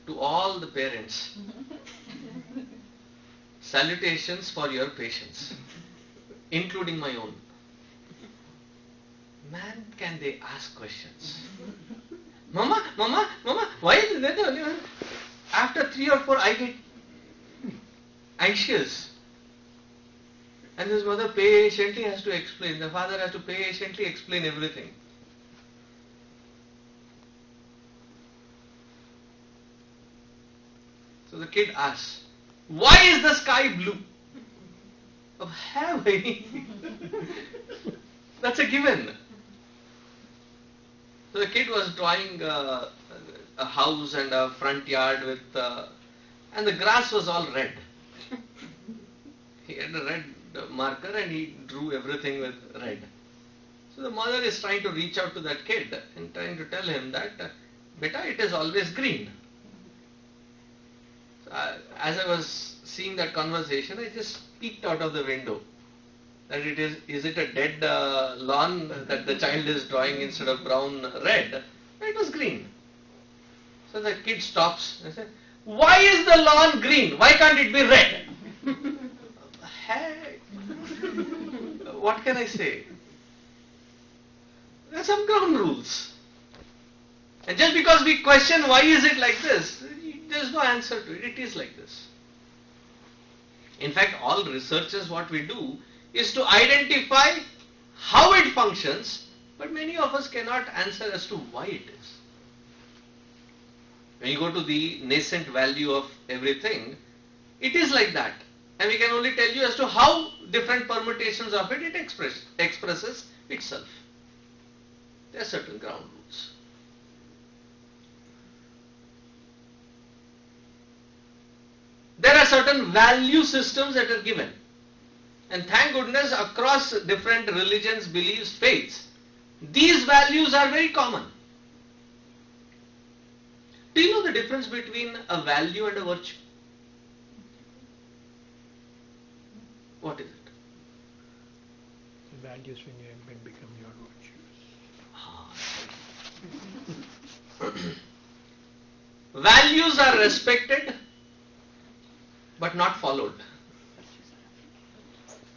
to all the parents, salutations for your patience, including my own. Man, can they ask questions? Mama, Mama, Mama, why is that? After 3 or 4, I get anxious. And his mother patiently has to explain. The father has to patiently explain everything. So the kid asks, why is the sky blue? That's a given. So the kid was drawing a house and a front yard with, and the grass was all red. He had a red marker and he drew everything with red. So the mother is trying to reach out to that kid and trying to tell him that, beta, it is always green. So as I was seeing that conversation, I just peeked out of the window. That is it a dead lawn that the child is drawing instead of brown red? It was green. So the kid stops and says, why is the lawn green? Why can't it be red? Hey, what can I say? There are some ground rules. And just because we question why is it like this, there is no answer to it. It is like this. In fact, all researches, what we do is to identify how it functions, but many of us cannot answer as to why it is. When you go to the nascent value of everything, it is like that. And we can only tell you as to how different permutations of it expresses itself. There are certain ground rules. There are certain value systems that are given. And thank goodness across different religions, beliefs, faiths, these values are very common. Do you know the difference between a value and a virtue? What is it? The values when become your virtues. Values are respected but not followed.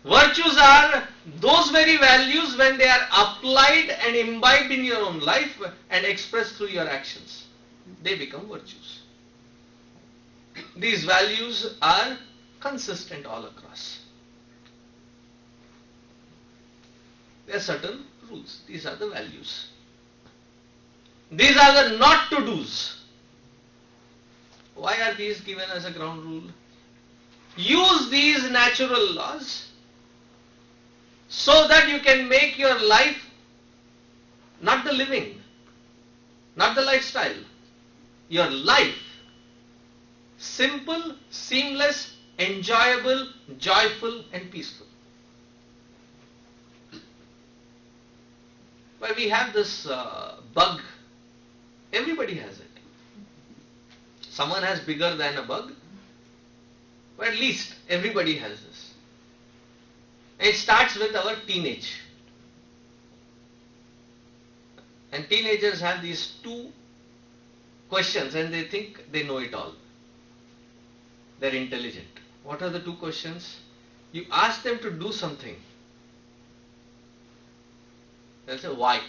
Virtues are those very values when they are applied and imbibed in your own life and expressed through your actions. They become virtues. These values are consistent all across. There are certain rules. These are the values. These are the not to do's. Why are these given as a ground rule? Use these natural laws so that you can make your life not the living, not the lifestyle, your life simple, seamless, enjoyable, joyful and peaceful. But we have this bug. Everybody has it. Someone has bigger than a bug, but at least everybody has this. It starts with our teenage. And teenagers have these two questions and they think they know it all. They're intelligent. What are the two questions? You ask them to do something. They'll say, why?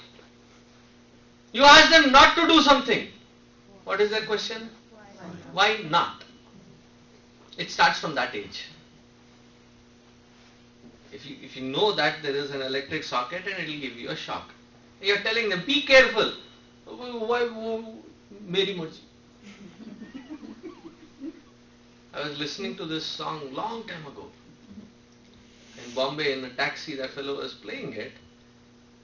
You ask them not to do something. What is their question? Why not? It starts from that age. If you know that there is an electric socket and it will give you a shock. You are telling them, be careful. Why? Meri marzi. I was listening to this song long time ago. In Bombay, in a taxi, that fellow was playing it.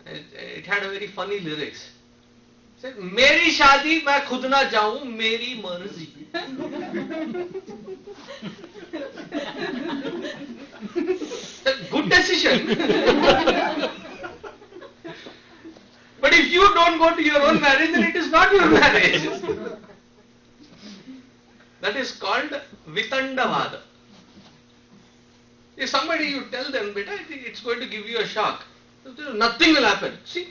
It had a very funny lyrics. It said, Meri shadi main khud na jaऊं, meri marzi. Good decision. But if you don't go to your own marriage, then it is not your marriage. That is called Vitandavada. If somebody you tell them, beta, I think it's going to give you a shock. Nothing will happen. See?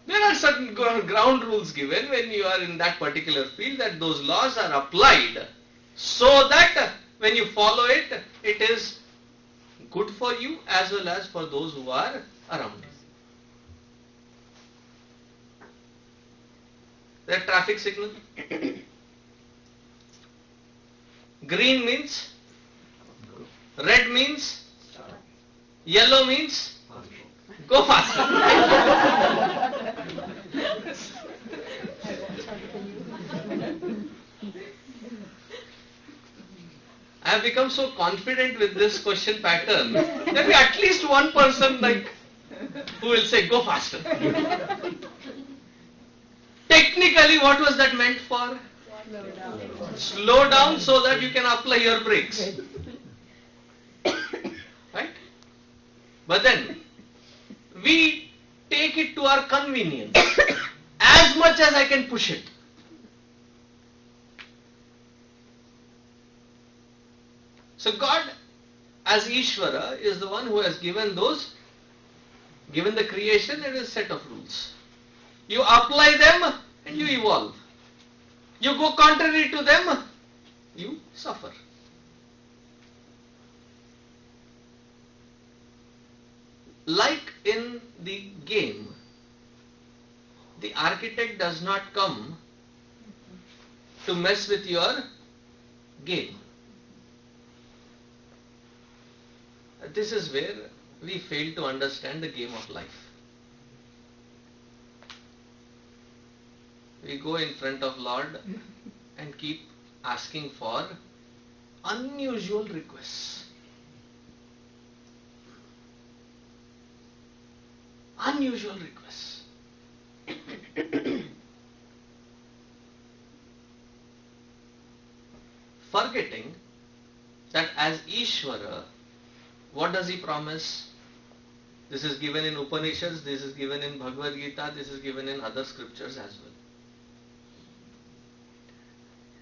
There are certain ground rules given when you are in that particular field, that those laws are applied so that when you follow it, it is good for you as well as for those who are around you. The traffic signal. Green means, red means, yellow means, go faster. I have become so confident with this question pattern, there will be at least one person who will say, go faster. Technically, what was that meant for? Slow down so that you can apply your brakes. Right? But then, we take it to our convenience. As much as I can push it. So God, as Ishvara, is the one who has given the creation and a set of rules. You apply them and you evolve. You go contrary to them, you suffer. Like in the game, the architect does not come to mess with your game. This is where we fail to understand the game of life. We go in front of Lord and keep asking for unusual requests. Unusual requests. Forgetting that as Ishvara, what does he promise? This is given in Upanishads, this is given in Bhagavad Gita, this is given in other scriptures as well.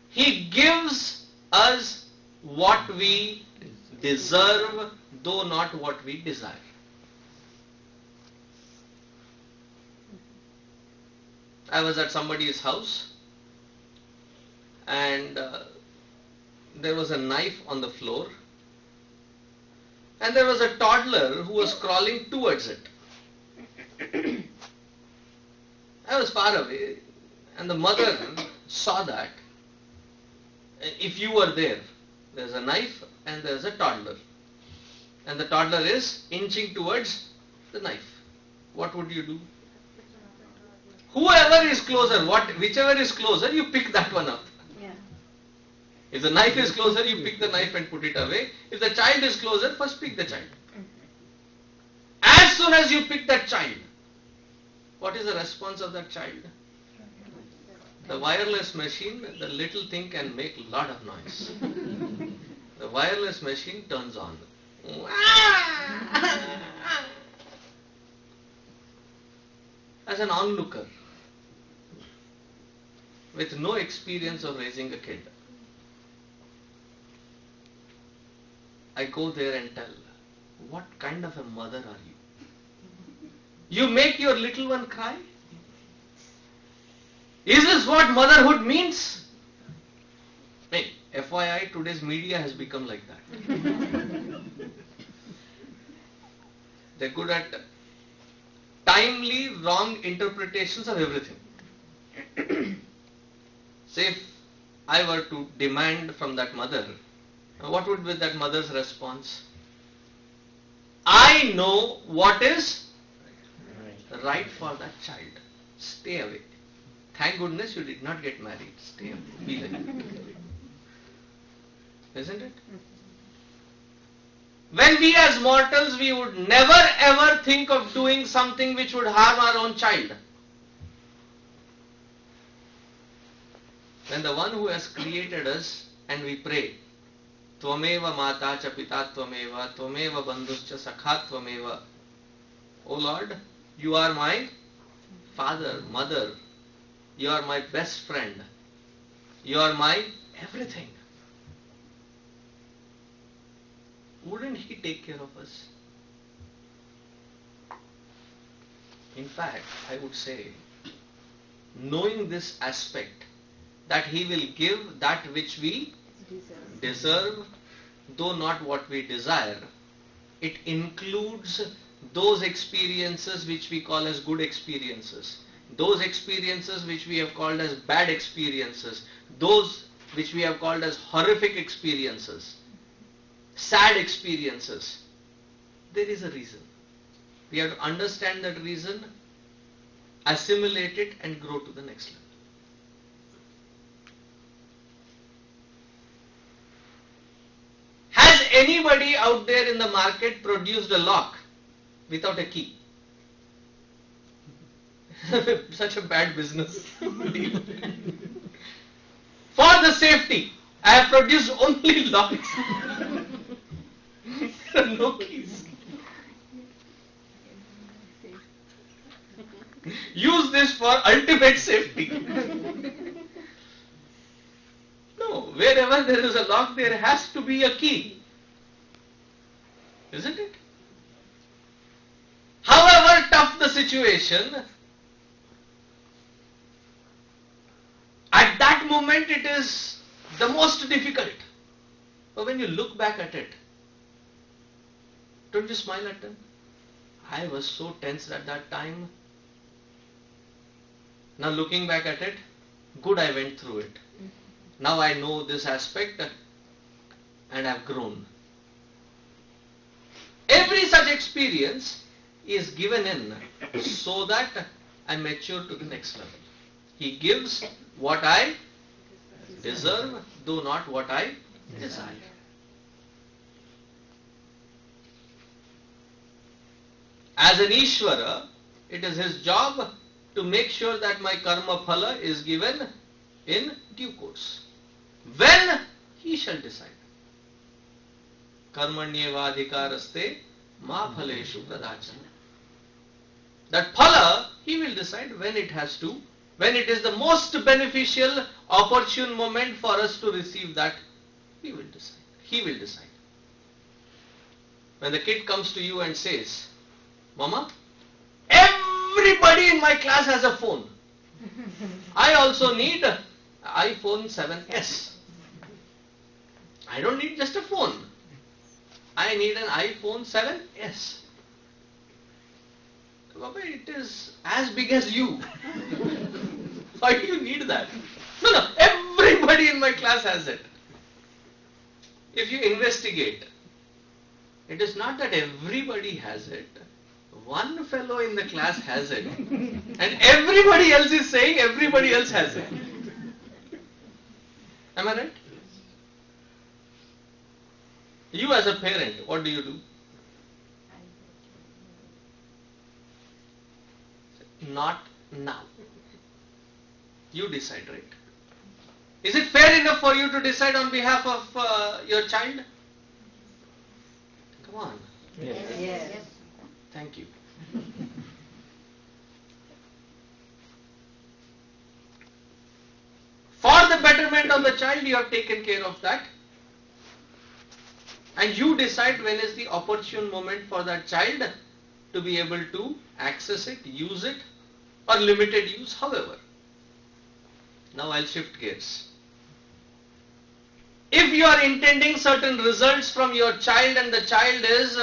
He gives us what we deserve, though not what we desire. I was at somebody's house and there was a knife on the floor and there was a toddler who was crawling towards it. I was far away and the mother saw that. If you were there, there's a knife and there's a toddler. And the toddler is inching towards the knife. what would you do? Whoever is closer, whichever is closer, you pick that one up. Yeah. If the knife is closer, you pick the knife and put it away. If the child is closer, first pick the child. As soon as you pick that child, what is the response of that child? The wireless machine, the little thing can make a lot of noise. The wireless machine turns on. As an onlooker, with no experience of raising a kid, I go there and tell, what kind of a mother are you? You make your little one cry? Is this what motherhood means? Hey, FYI, today's media has become like that. They're good at timely wrong interpretations of everything. Say if I were to demand from that mother, what would be that mother's response? I know what is right for that child. Stay away. Thank goodness you did not get married. Stay away. Be like that. Isn't it? When we as mortals, we would never ever think of doing something which would harm our own child. When the one who has created us and we pray, Tvameva mata cha pita tvameva, tvameva bandhuscha sakha tvameva. O Lord, you are my father, mother, you are my best friend, you are my everything. Wouldn't He take care of us? In fact, I would say, knowing this aspect, that He will give that which we deserve, though not what we desire, it includes those experiences which we call as good experiences, those experiences which we have called as bad experiences, those which we have called as horrific experiences, sad experiences. There is a reason. We have to understand that reason, assimilate it and grow to the next level. Has anybody out there in the market produced a lock without a key? Such a bad business. For the safety, I have produced only locks. There are no keys. Use this for ultimate safety. No, wherever there is a lock, there has to be a key. Isn't it? However tough the situation, at that moment it is the most difficult. But when you look back at it, don't you smile at them? I was so tense at that time. Now looking back at it, good I went through it. Now I know this aspect and I've grown. Every such experience is given in so that I mature to the next level. He gives what I deserve, though not what I desire. As an Ishvara, it is his job to make sure that my karma phala is given in due course. When? He shall decide. Karmanyevadhikaraste ma phaleshu pradachana. That phala, he will decide when it has to, when it is the most beneficial, opportune moment for us to receive that, he will decide. He will decide. When the kid comes to you and says, Mama, everybody in my class has a phone. I also need iPhone 7s. I don't need just a phone. I need an iPhone 7s. Baba, it is as big as you. Why do you need that? No, everybody in my class has it. If you investigate, it is not that everybody has it. One fellow in the class has it, and everybody else is saying everybody else has it. Am I right? You as a parent, what do you do? Not now. You decide, right? Is it fair enough for you to decide on behalf of your child? Come on. Yes. Thank you. For the betterment of the child, you have taken care of that. And you decide when is the opportune moment for that child to be able to access it, use it, or limited use, however. Now I'll shift gears. If you are intending certain results from your child and the child is,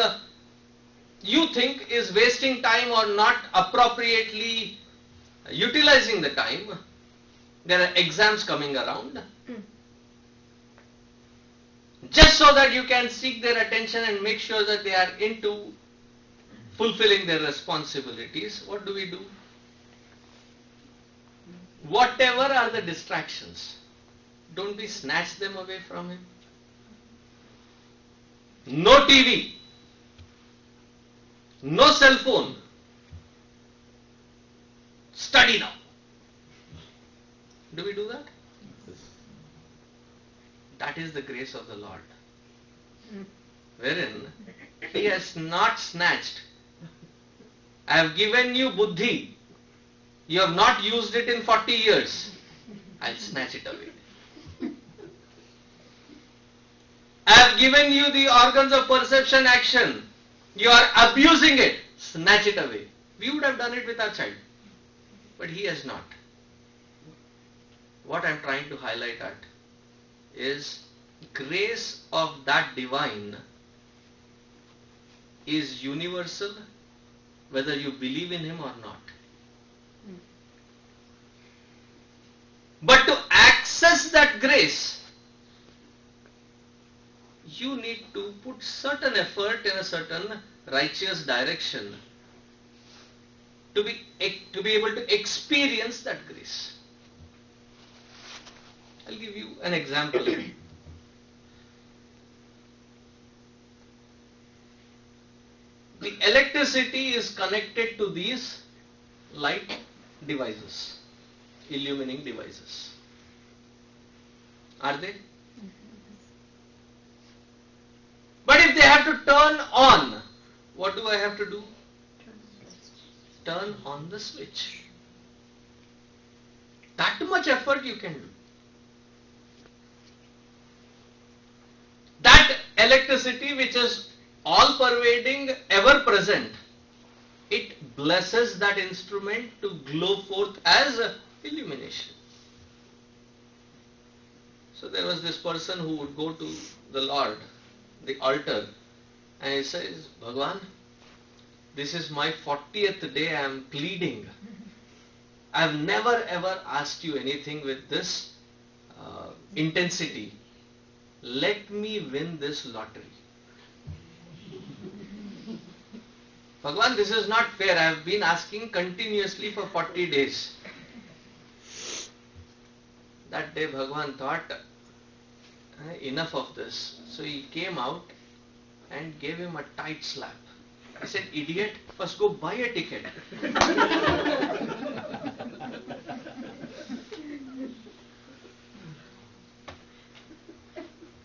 you think is wasting time or not appropriately utilizing the time, there are exams coming around. Just so that you can seek their attention and make sure that they are into fulfilling their responsibilities, what do we do? Whatever are the distractions, don't we snatch them away from him? No TV, no cell phone, study now. Do we do that? That is the grace of the Lord, wherein He has not snatched. I have given you buddhi. You have not used it in 40 years. I'll snatch it away. I have given you the organs of perception, action. You are abusing it. Snatch it away. We would have done it with our child, but he has not. What I am trying to highlight at is grace of that divine is universal, whether you believe in him or not. But to access that grace, you need to put certain effort in a certain righteous direction to be able to experience that grace. I'll give you an example. The electricity is connected to these light devices, illumining devices. Are they? But if they have to turn on, what do I have to do? Turn on the switch. That much effort you can do. That electricity which is all pervading, ever present, it blesses that instrument to glow forth as illumination. So there was this person who would go to the Lord, the altar, and he says, Bhagwan, this is my 40th day, I am pleading. I have never ever asked you anything with this intensity. Let me win this lottery. Bhagwan, this is not fair. I have been asking continuously for 40 days. That day Bhagwan thought, enough of this. So he came out and gave him a tight slap. He said, idiot, first go buy a ticket.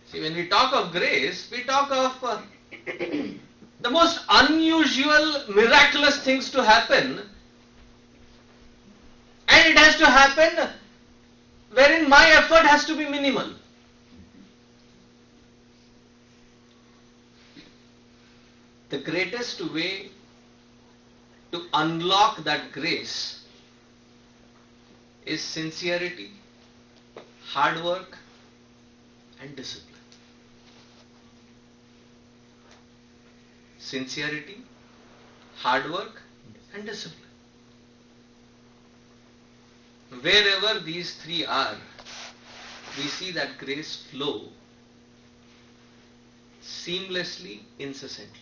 See, when we talk of grace, we talk of the most unusual, miraculous things to happen, and it has to happen wherein my effort has to be minimal. The greatest way to unlock that grace is sincerity, hard work, and discipline. Sincerity, hard work, and discipline. Wherever these three are, we see that grace flow seamlessly, incessantly.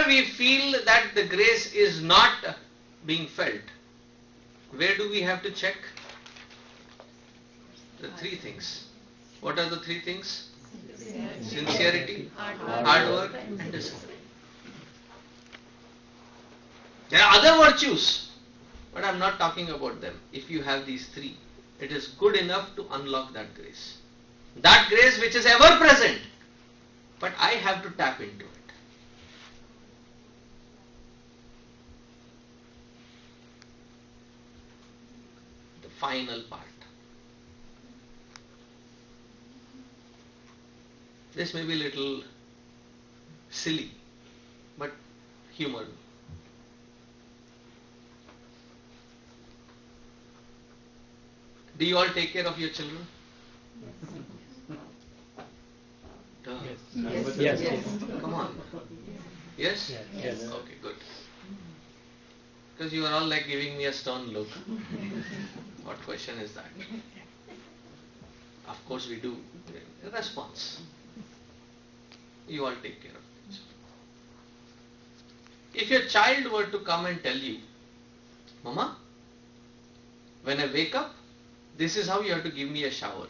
whenever we feel that the grace is not being felt, where do we have to check? The three things. What are the three things? Sincerity, hard work, and discipline. There are other virtues, but I am not talking about them. If you have these three, it is good enough to unlock that grace. That grace which is ever present, but I have to tap into it. The final part. This may be a little silly, but humor me. Do you all take care of your children? Duh. Yes. Come on. Yes? Yes. Okay, good. Because you are all like giving me a stern look. What question is that? Of course we do. Response. You all take care of it. If your child were to come and tell you, Mama, when I wake up, this is how you have to give me a shower.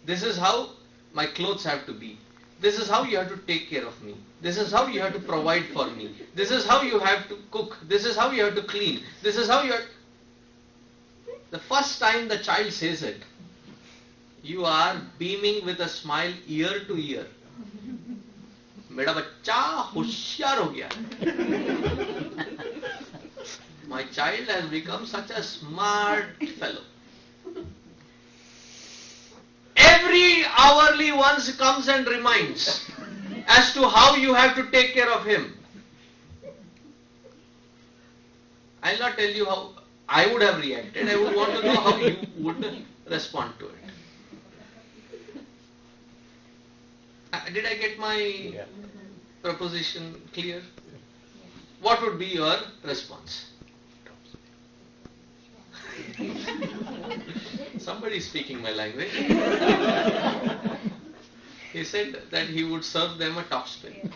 This is how my clothes have to be. This is how you have to take care of me. This is how you have to provide for me. This is how you have to cook. This is how you have to clean. This is how you have... The first time the child says it, you are beaming with a smile ear to ear. मेरा बच्चा होशियार हो गया. My child has become such a smart fellow. Every hourly once comes and reminds as to how you have to take care of him. I'll not tell you how I would have reacted. I would want to know how you would respond to it. Did I get my proposition clear? What would be your response? Somebody is speaking my language. He said that he would serve them a topspin.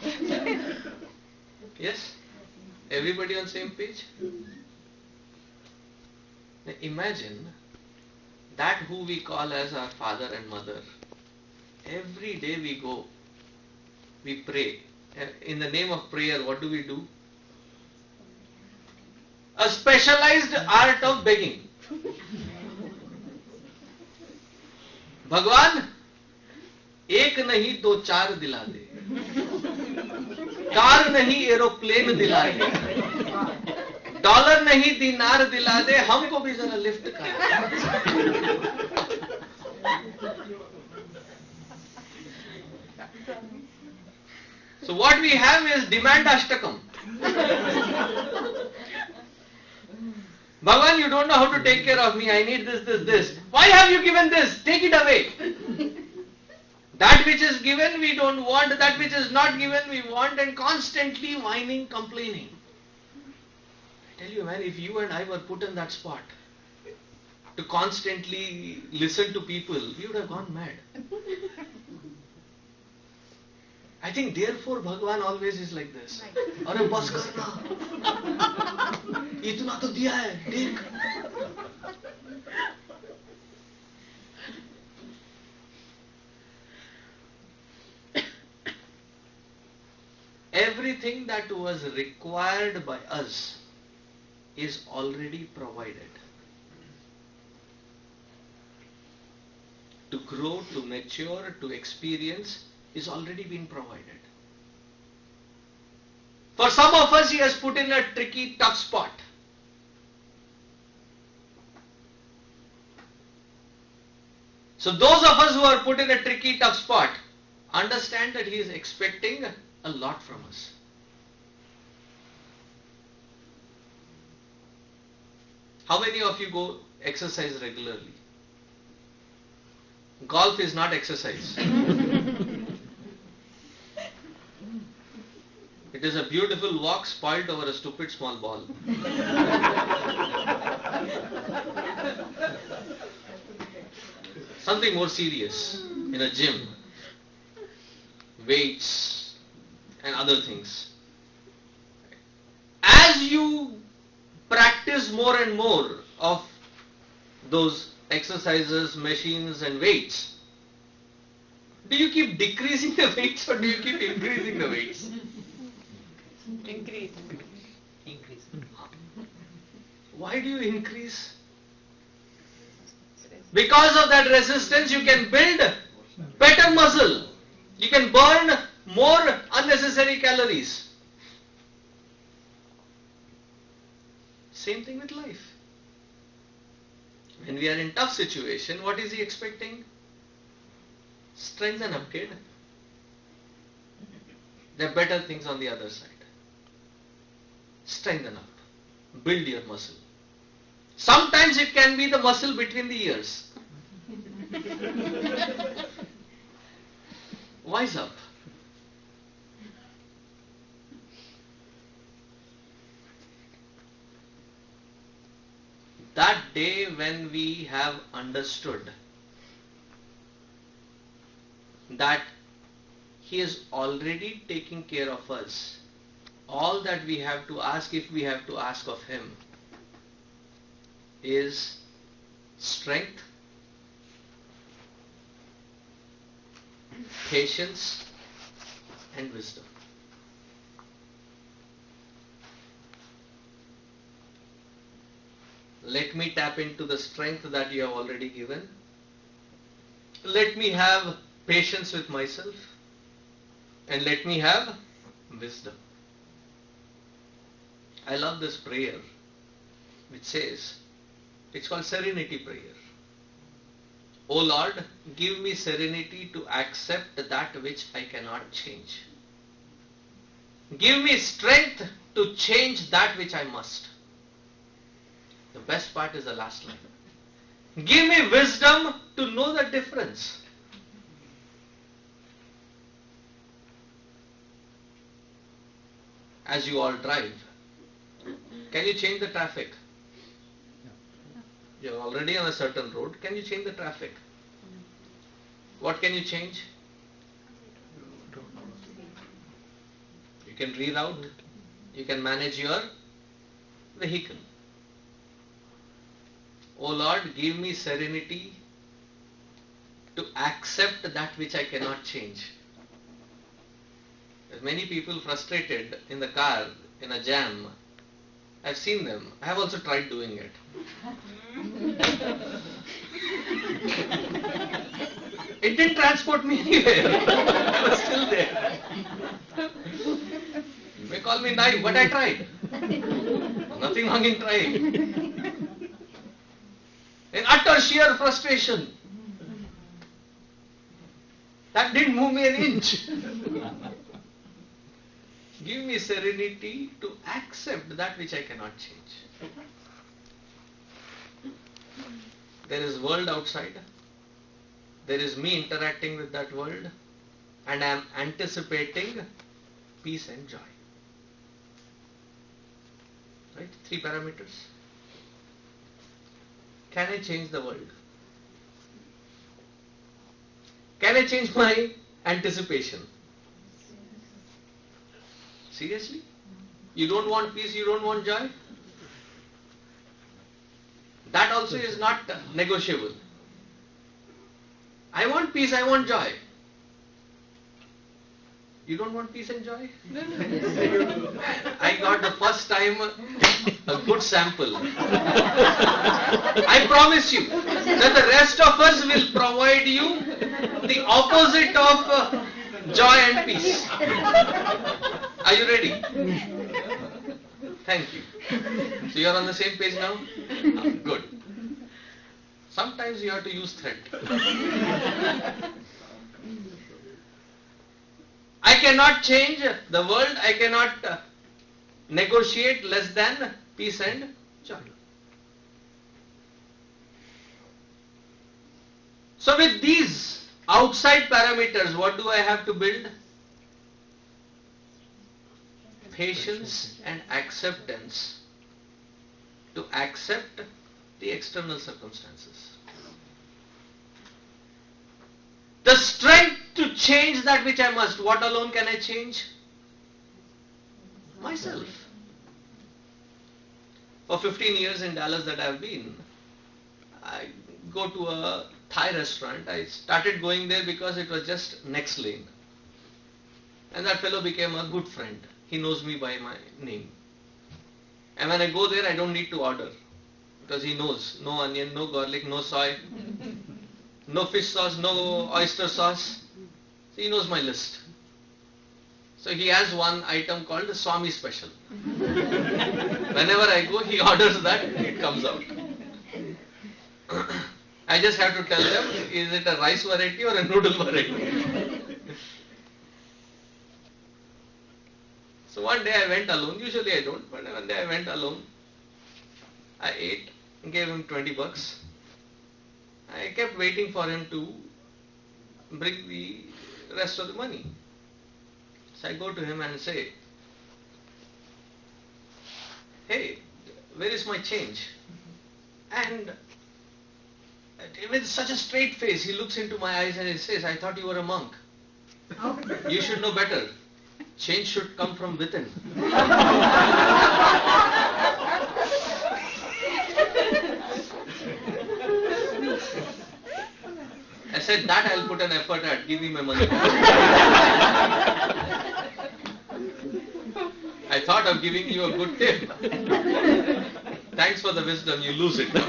Yes? Everybody on same page? Now imagine that who we call as our father and mother. Every day we go, we pray. In the name of prayer, what do? A specialized art of begging. भगवान एक नहीं दो चार दिला दे, car नहीं aeroplane दिला दे, dollar नहीं दिनार दिला दे, हमको भी जरा लिफ्ट कर. So what we have is demand ashtakam. Bhagavan, you don't know how to take care of me. I need this. Why have you given this? Take it away. That which is given we don't want. That which is not given we want, and constantly whining, complaining. I tell you man, if you and I were put in that spot to constantly listen to people, we would have gone mad. I think therefore Bhagavan always is like this. अरे बस करना, इतना तो दिया है, देख. Everything that was required by us is already provided. To grow, to mature, to experience is already been provided. For some of us, he has put in a tricky, tough spot. So those of us who are put in a tricky, tough spot, understand that he is expecting a lot from us. How many of you go exercise regularly? Golf is not exercise. It is a beautiful walk spoiled over a stupid small ball. Something more serious in a gym, weights and other things. as you practice more and more of those exercises, machines and weights, do you keep decreasing the weights or do you keep increasing the weights? Increase. Increase. Why do you increase? Because of that resistance, you can build better muscle. You can burn more unnecessary calories. Same thing with life. When we are in tough situation, what is he expecting? Strengthen up, kid. There are better things on the other side. Strengthen up. Build your muscle. Sometimes it can be the muscle between the ears. Wise up. That day when we have understood that He is already taking care of us, all that we have to ask, if we have to ask of Him, is strength, patience and wisdom. Let me tap into the strength that you have already given. Let me have patience with myself and let me have wisdom. I love this prayer which says, it's called serenity prayer. O Lord, give me serenity to accept that which I cannot change. Give me strength to change that which I must. The best part is the last line. Give me wisdom to know the difference. As you all drive, can you change the traffic? You're already on a certain road. Can you change the traffic? What can you change? You can reroute. You can manage your vehicle. O Lord, give me serenity to accept that which I cannot change. There's many people frustrated in the car, in a jam. I've seen them. I have also tried doing it. It didn't transport me anywhere. I was still there. You may call me naive, but I tried. Nothing wrong in trying. In utter sheer frustration. That didn't move me an inch. Give me serenity to accept that which I cannot change. There is world outside. There is me interacting with that world. And I am anticipating peace and joy. Right? 3 parameters. Can I change the world? Can I change my anticipation? Seriously? You don't want peace, you don't want joy? That also is not negotiable. I want peace, I want joy. You don't want peace and joy? I got the first time a good sample. I promise you that the rest of us will provide you the opposite of joy and peace. Are you ready? Thank you. So you are on the same page now? Good. Sometimes you have to use threat. I cannot change the world. I cannot negotiate less than peace and joy. So with these outside parameters, what do I have to build? Patience and acceptance to accept the external circumstances. The strength to change that which I must. What alone can I change? Myself. For 15 years in Dallas that I've been, I go to a Thai restaurant. I started going there because it was just next lane. And that fellow became a good friend. He knows me by my name. And when I go there, I don't need to order. Because he knows, no onion, no garlic, no soy, no fish sauce, no oyster sauce. So he knows my list. So he has one item called the Swami Special. Whenever I go, he orders that, it comes out. I just have to tell them, is it a rice variety or a noodle variety? So one day I went alone, usually I don't, but one day I went alone. I ate, gave him 20 bucks. I kept waiting for him to bring the rest of the money. So I go to him and say, hey, where is my change? And with such a straight face, he looks into my eyes and he says, I thought you were a monk. You should know better. Change should come from within. I said, that I'll put an effort at. Give me my money. I thought of giving you a good tip. Thanks for the wisdom, you lose it now.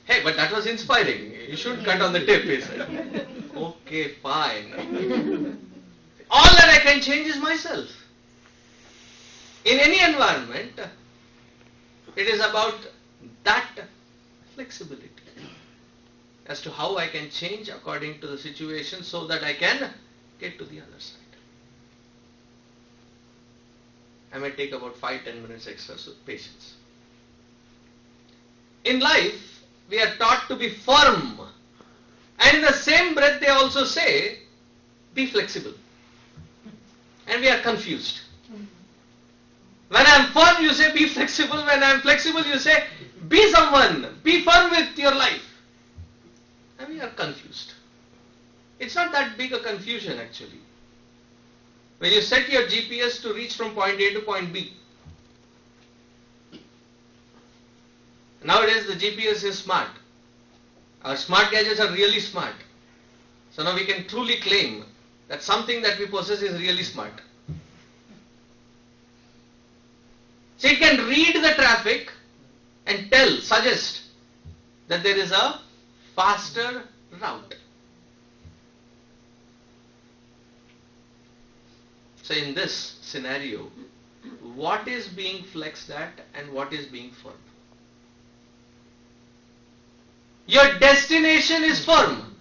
Hey, but that was inspiring. You should cut on the tip, he said. Okay, fine. All that I can change is myself. In any environment, it is about that flexibility as to how I can change according to the situation so that I can get to the other side. I may take about 5-10 minutes extra, so patience. In life, we are taught to be firm. And in the same breath, they also say, be flexible. And we are confused. When I am firm, you say, be flexible. When I am flexible, you say, be someone. Be firm with your life. And we are confused. It's not that big a confusion, actually. When you set your GPS to reach from point A to point B, nowadays the GPS is smart. Our smart gadgets are really smart. So now we can truly claim that something that we possess is really smart. So it can read the traffic and suggest that there is a faster route. So in this scenario, what is being flexed at and what is being firm? Your destination is firm.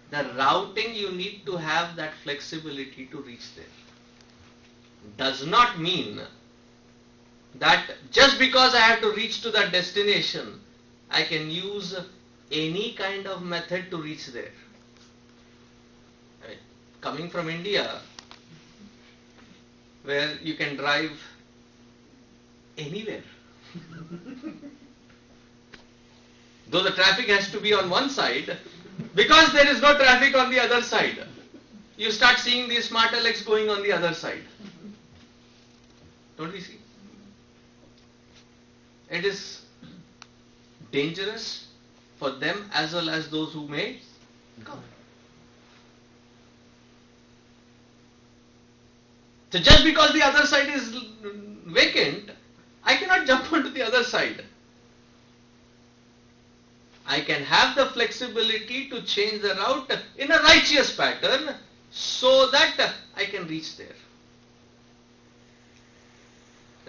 The routing, you need to have that flexibility to reach there. Does not mean that just because I have to reach to that destination, I can use any kind of method to reach there. I mean, coming from India, where you can drive anywhere. Though the traffic has to be on one side, because there is no traffic on the other side, you start seeing these smart Alex going on the other side. Don't we see? It is dangerous for them as well as those who may come. So just because the other side is vacant, I cannot jump onto the other side. I can have the flexibility to change the route in a righteous pattern so that I can reach there.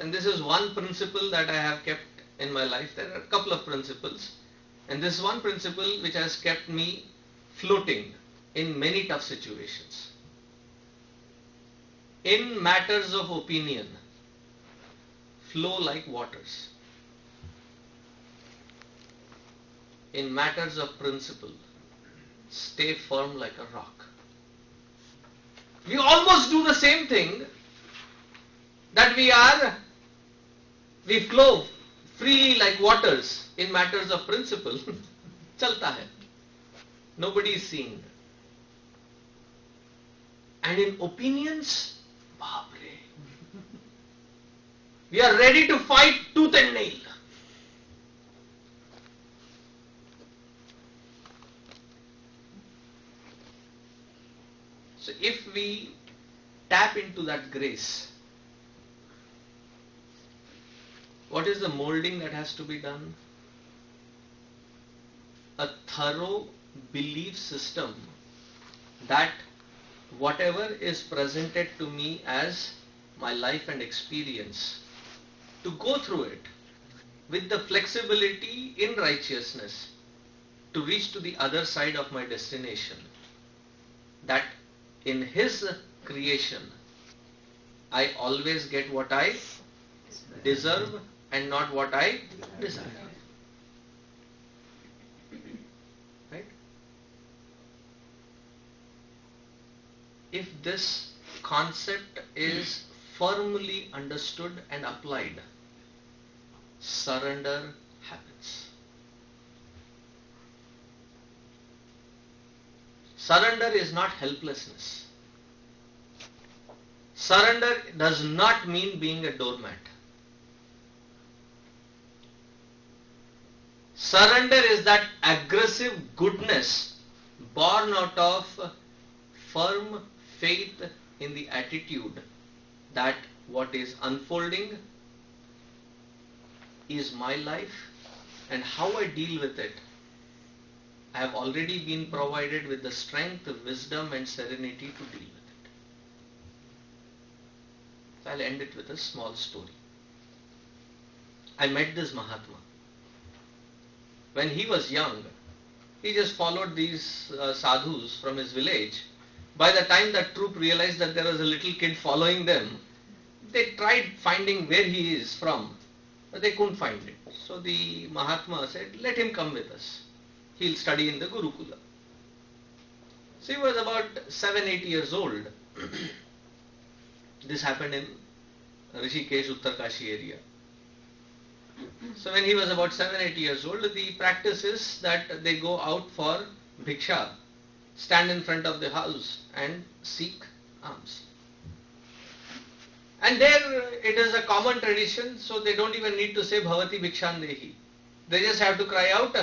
And this is one principle that I have kept in my life. There are a couple of principles. And this is one principle which has kept me floating in many tough situations. In matters of opinion, flow like waters. In matters of principle, stay firm like a rock. We almost do the same thing, that we flow freely like waters in matters of principle. Chalta hai. Nobody is seeing. And in opinions, Baapre. We are ready to fight tooth and nail. So if we tap into that grace, what is the molding that has to be done? A thorough belief system that whatever is presented to me as my life and experience, to go through it with the flexibility in righteousness to reach to the other side of my destination, that in His creation I always get what I deserve and not what I desire. Right? If this concept is firmly understood and applied, surrender happens. Surrender is not helplessness. Surrender does not mean being a doormat. Surrender is that aggressive goodness born out of firm faith in the attitude that what is unfolding is my life, and how I deal with it, I have already been provided with the strength, wisdom and serenity to deal with it. So I'll end it with a small story. I met this Mahatma. When he was young, he just followed these sadhus from his village. By the time that troop realized that there was a little kid following them, they tried finding where he is from, but they couldn't find it. So the Mahatma said, let him come with us. He'll study in the Gurukula. So he was about 7-8 years old. This happened in Rishikesh, Uttarkashi area. So when he was about 7-8 years old, the practice is that they go out for bhiksha, stand in front of the house and seek alms. And there it is a common tradition, so they don't even need to say Bhavati Bhikshandehi. They just have to cry out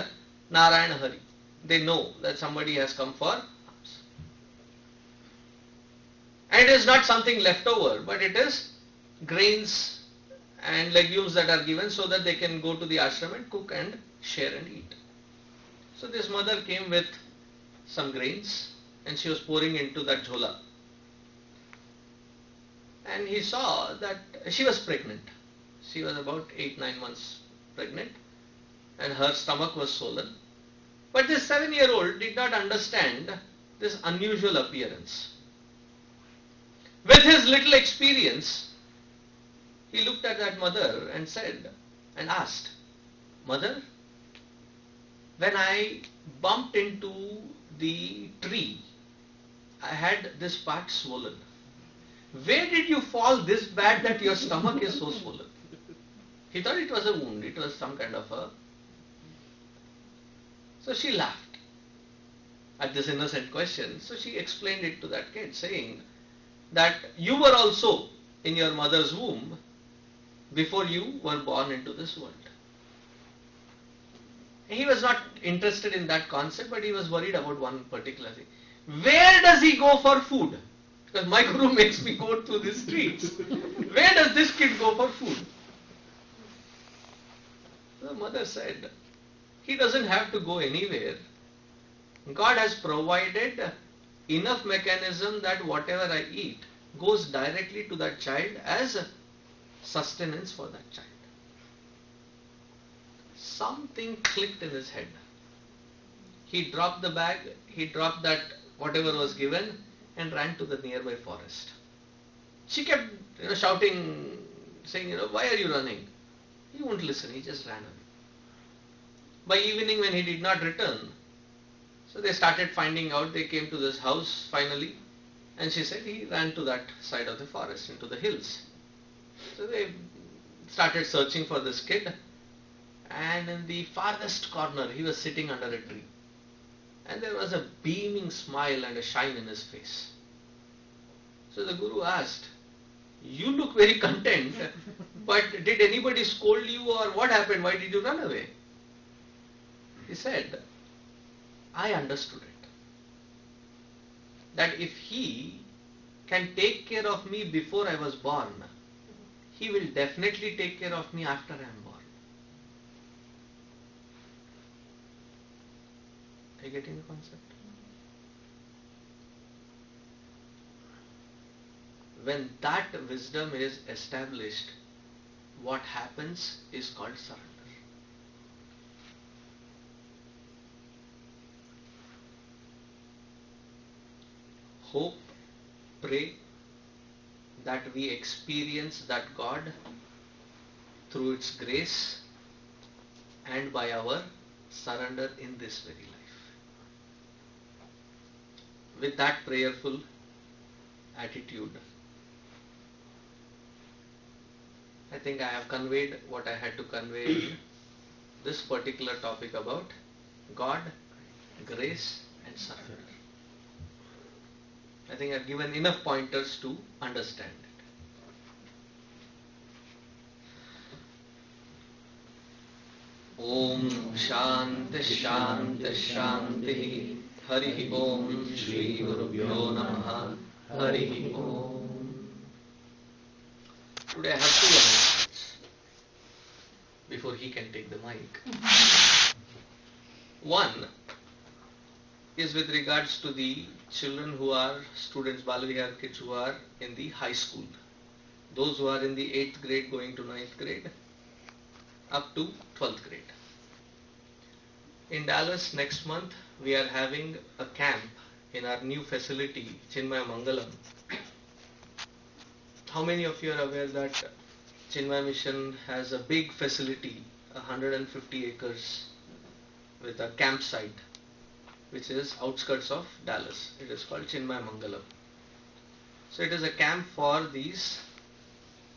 Narayana Hari. They know that somebody has come for alms. And it is not something left over, but it is grains and legumes that are given so that they can go to the ashram and cook and share and eat. So this mother came with some grains and she was pouring into that jhola. And he saw that she was pregnant. She was about 8-9 months pregnant and her stomach was swollen. But this 7-year-old did not understand this unusual appearance. With his little experience, he looked at that mother and said and asked, Mother, when I bumped into the tree, I had this part swollen. Where did you fall this bad that your stomach is so swollen? He thought it was a wound, it was some kind of a... So she laughed at this innocent question. So she explained it to that kid, saying that you were also in your mother's womb before you were born into this world. He was not interested in that concept, but he was worried about one particular thing. Where does he go for food? Because my guru makes me go through the streets. Where does this kid go for food? The mother said, he doesn't have to go anywhere. God has provided enough mechanism that whatever I eat goes directly to that child as sustenance for that child. Something clicked in his head. He dropped the bag, he dropped that whatever was given and ran to the nearby forest. She kept shouting, saying, why are you running? He wouldn't listen, he just ran away. By evening when he did not return, so they started finding out, they came to this house finally, and she said he ran to that side of the forest, into the hills. So they started searching for this kid, and in the farthest corner he was sitting under a tree. And there was a beaming smile and a shine in his face. So the Guru asked, You look very content, but did anybody scold you or what happened? Why did you run away? He said, I understood it. That if he can take care of me before I was born, he will definitely take care of me after I am born. Are you getting the concept? When that wisdom is established, what happens is called surrender. Hope, pray that we experience that God through its grace and by our surrender in this very life. With that prayerful attitude, I think I have conveyed what I had to convey in this particular topic about God, grace and surrender. I think I have given enough pointers to understand it. Om Shanti Shanti Shanti Hari Om Shri Gurubhyo Namaha Hari Om. Today I have two announcements before he can take the mic. One is with regards to the children who are students, Balavihar kids who are in the high school. Those who are in the 8th grade going to 9th grade up to 12th grade. In Dallas next month we are having a camp in our new facility, Chinmaya Mangalam. How many of you are aware that Chinmaya Mission has a big facility, 150 acres with a campsite which is outskirts of Dallas. It is called Chinmaya Mangalam. So it is a camp for these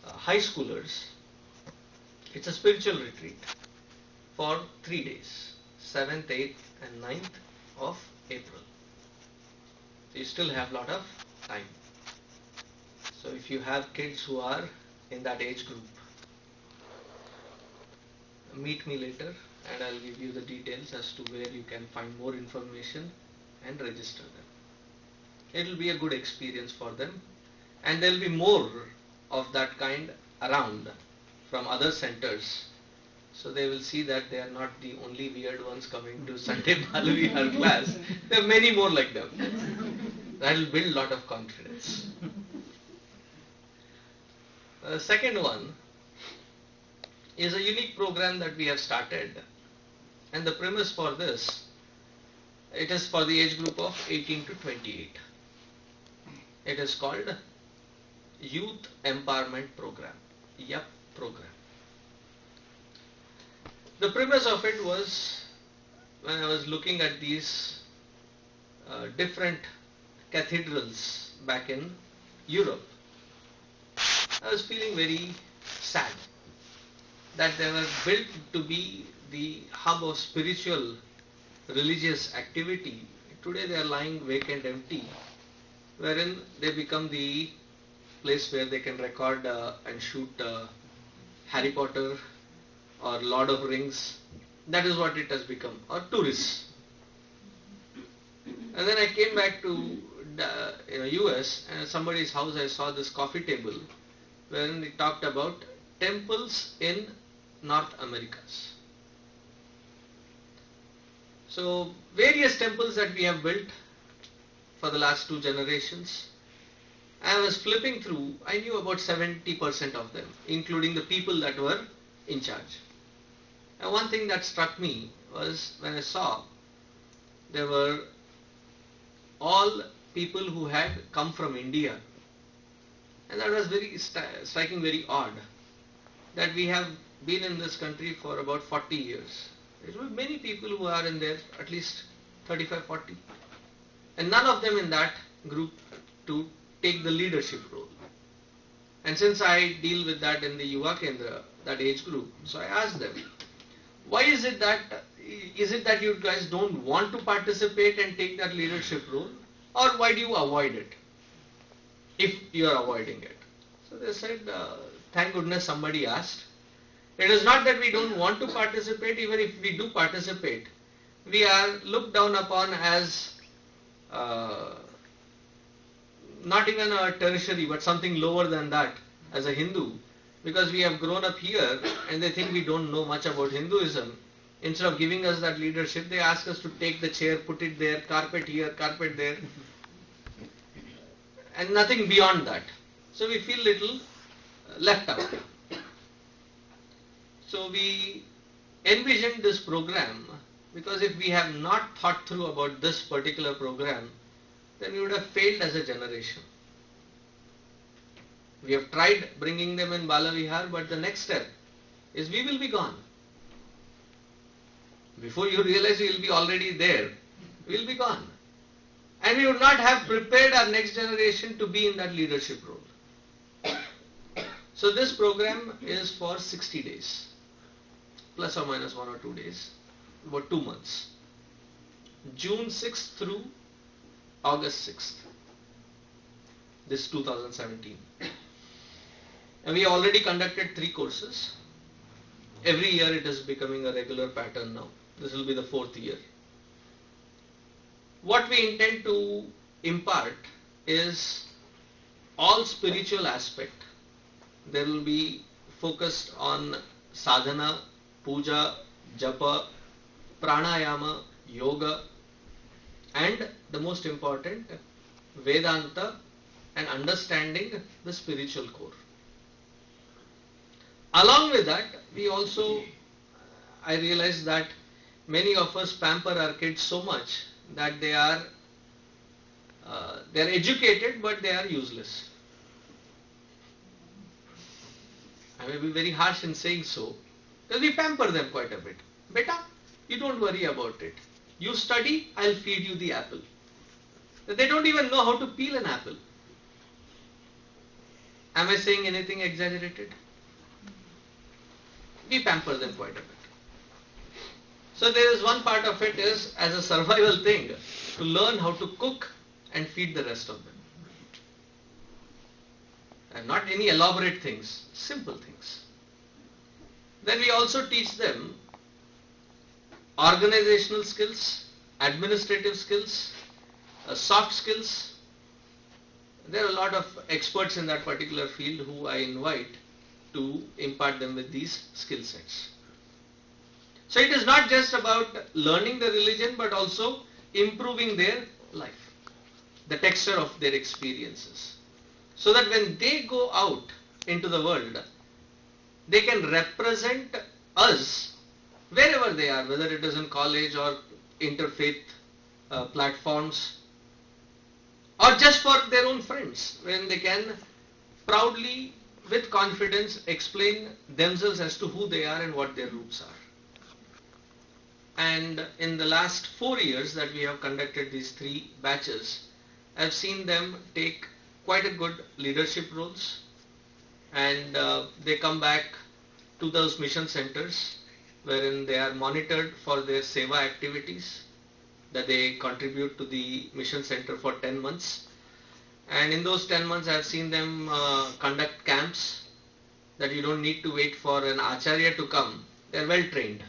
high schoolers. It's a spiritual retreat for 3 days, 7th, 8th and 9th of April. So you still have a lot of time. So if you have kids who are in that age group, meet me later and I'll give you the details as to where you can find more information and register them. It will be a good experience for them, and there will be more of that kind around from other centers. So they will see that they are not the only weird ones coming to Sunday Balavihar class. There are many more like them. That will build a lot of confidence. The second one is a unique program that we have started, and the premise for this, it is for the age group of 18 to 28. It is called Youth Empowerment Program, YEP program. The premise of it was, when I was looking at these different cathedrals back in Europe, I was feeling very sad that they were built to be the hub of spiritual religious activity. Today they are lying vacant, empty, wherein they become the place where they can record and shoot Harry Potter or Lord of Rings. That is what it has become, or tourists. And then I came back to US, and at somebody's house I saw this coffee table wherein they talked about temples in North Americas. So various temples that we have built for the last 2 generations. I was flipping through, I knew about 70% of them, including the people that were in charge. And one thing that struck me was when I saw there were all people who had come from India. And that was very striking, very odd, that we have been in this country for about 40 years. There were many people who are in there, at least 35, 40. And none of them in that group to take the leadership role. And since I deal with that in the Yuva Kendra, that age group, so I asked them, why is it that you guys don't want to participate and take that leadership role? Or why do you avoid it, if you are avoiding it? So they said, thank goodness somebody asked. It is not that we don't want to participate, even if we do participate, we are looked down upon as not even a tertiary, but something lower than that as a Hindu, because we have grown up here and they think we don't know much about Hinduism. Instead of giving us that leadership, they ask us to take the chair, put it there, carpet here, carpet there, and nothing beyond that. So we feel little left out. So we envisioned this program, because if we have not thought through about this particular program, then we would have failed as a generation. We have tried bringing them in Balavihar, but the next step is we will be gone. Before you realize we will be already there, we will be gone. And we would not have prepared our next generation to be in that leadership role. So this program is for 60 days, plus or minus 1 or 2 days, about 2 months. June 6th through August 6th, this 2017. And we already conducted 3 courses. Every year it is becoming a regular pattern now. This will be the 4th year. What we intend to impart is all spiritual aspect. There will be focused on sadhana, puja, japa, pranayama, yoga, and the most important, Vedanta and understanding the spiritual core. Along with that, we also, I realize that many of us pamper our kids so much that they are educated, but they are useless. I may be very harsh in saying so, because we pamper them quite a bit. Beta, you don't worry about it. You study, I'll feed you the apple. They don't even know how to peel an apple. Am I saying anything exaggerated? We pamper them quite a bit. So there is one part of it is as a survival thing, to learn how to cook and feed the rest of them. And not any elaborate things, simple things. Then we also teach them organizational skills, administrative skills, soft skills. There are a lot of experts in that particular field who I invite to impart them with these skill sets. So it is not just about learning the religion, but also improving their life, the texture of their experiences, so that when they go out into the world, they can represent us wherever they are, whether it is in college or interfaith platforms, or just for their own friends, when they can proudly, with confidence, explain themselves as to who they are and what their roots are. And in the last 4 years that we have conducted these 3 batches, I have seen them take quite a good leadership roles, and they come back to those mission centers wherein they are monitored for their seva activities that they contribute to the mission center for 10 months. And in those 10 months I have seen them conduct camps that you don't need to wait for an acharya to come. They are well trained,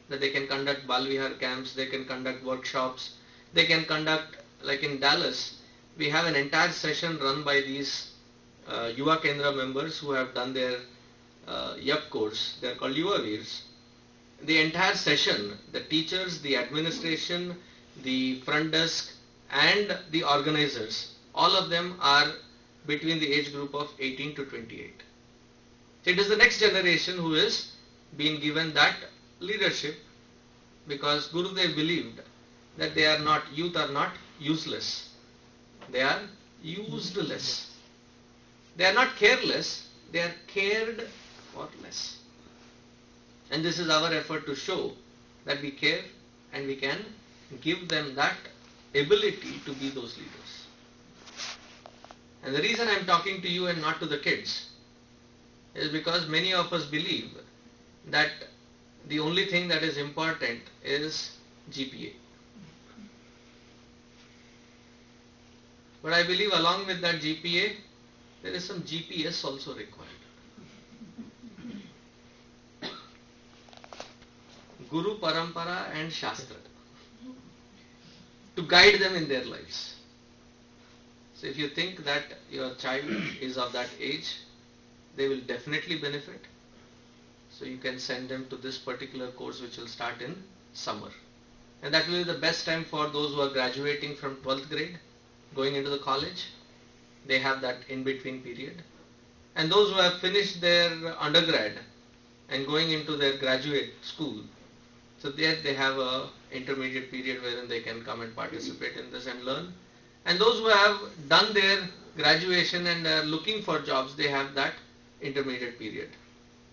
that they can conduct Balvihar camps, they can conduct workshops, they can conduct, like in Dallas, we have an entire session run by these Yuva Kendra members who have done their YUP course. They are called Yuva Veers. The entire session, the teachers, the administration, the front desk and the organizers, all of them are between the age group of 18 to 28. It is the next generation who is being given that leadership, because Gurudev believed that they are not, youth are not useless, they are useless. They are not careless, they are cared for less. And this is our effort to show that we care and we can give them that ability to be those leaders. And the reason I am talking to you and not to the kids is because many of us believe that the only thing that is important is GPA. But I believe along with that GPA, there is some GPS also required. Guru, Parampara and Shastra to guide them in their lives. So if you think that your child is of that age, they will definitely benefit. So you can send them to this particular course which will start in summer. And that will be the best time for those who are graduating from 12th grade, going into the college. They have that in-between period. And those who have finished their undergrad and going into their graduate school, so there they have a intermediate period wherein they can come and participate in this and learn. And those who have done their graduation and are looking for jobs, they have that intermediate period.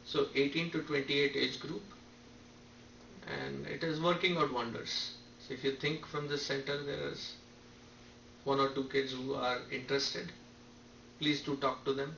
So 18 to 28 age group, and it is working out wonders. So if you think from this center there is 1 or 2 kids who are interested, please do talk to them.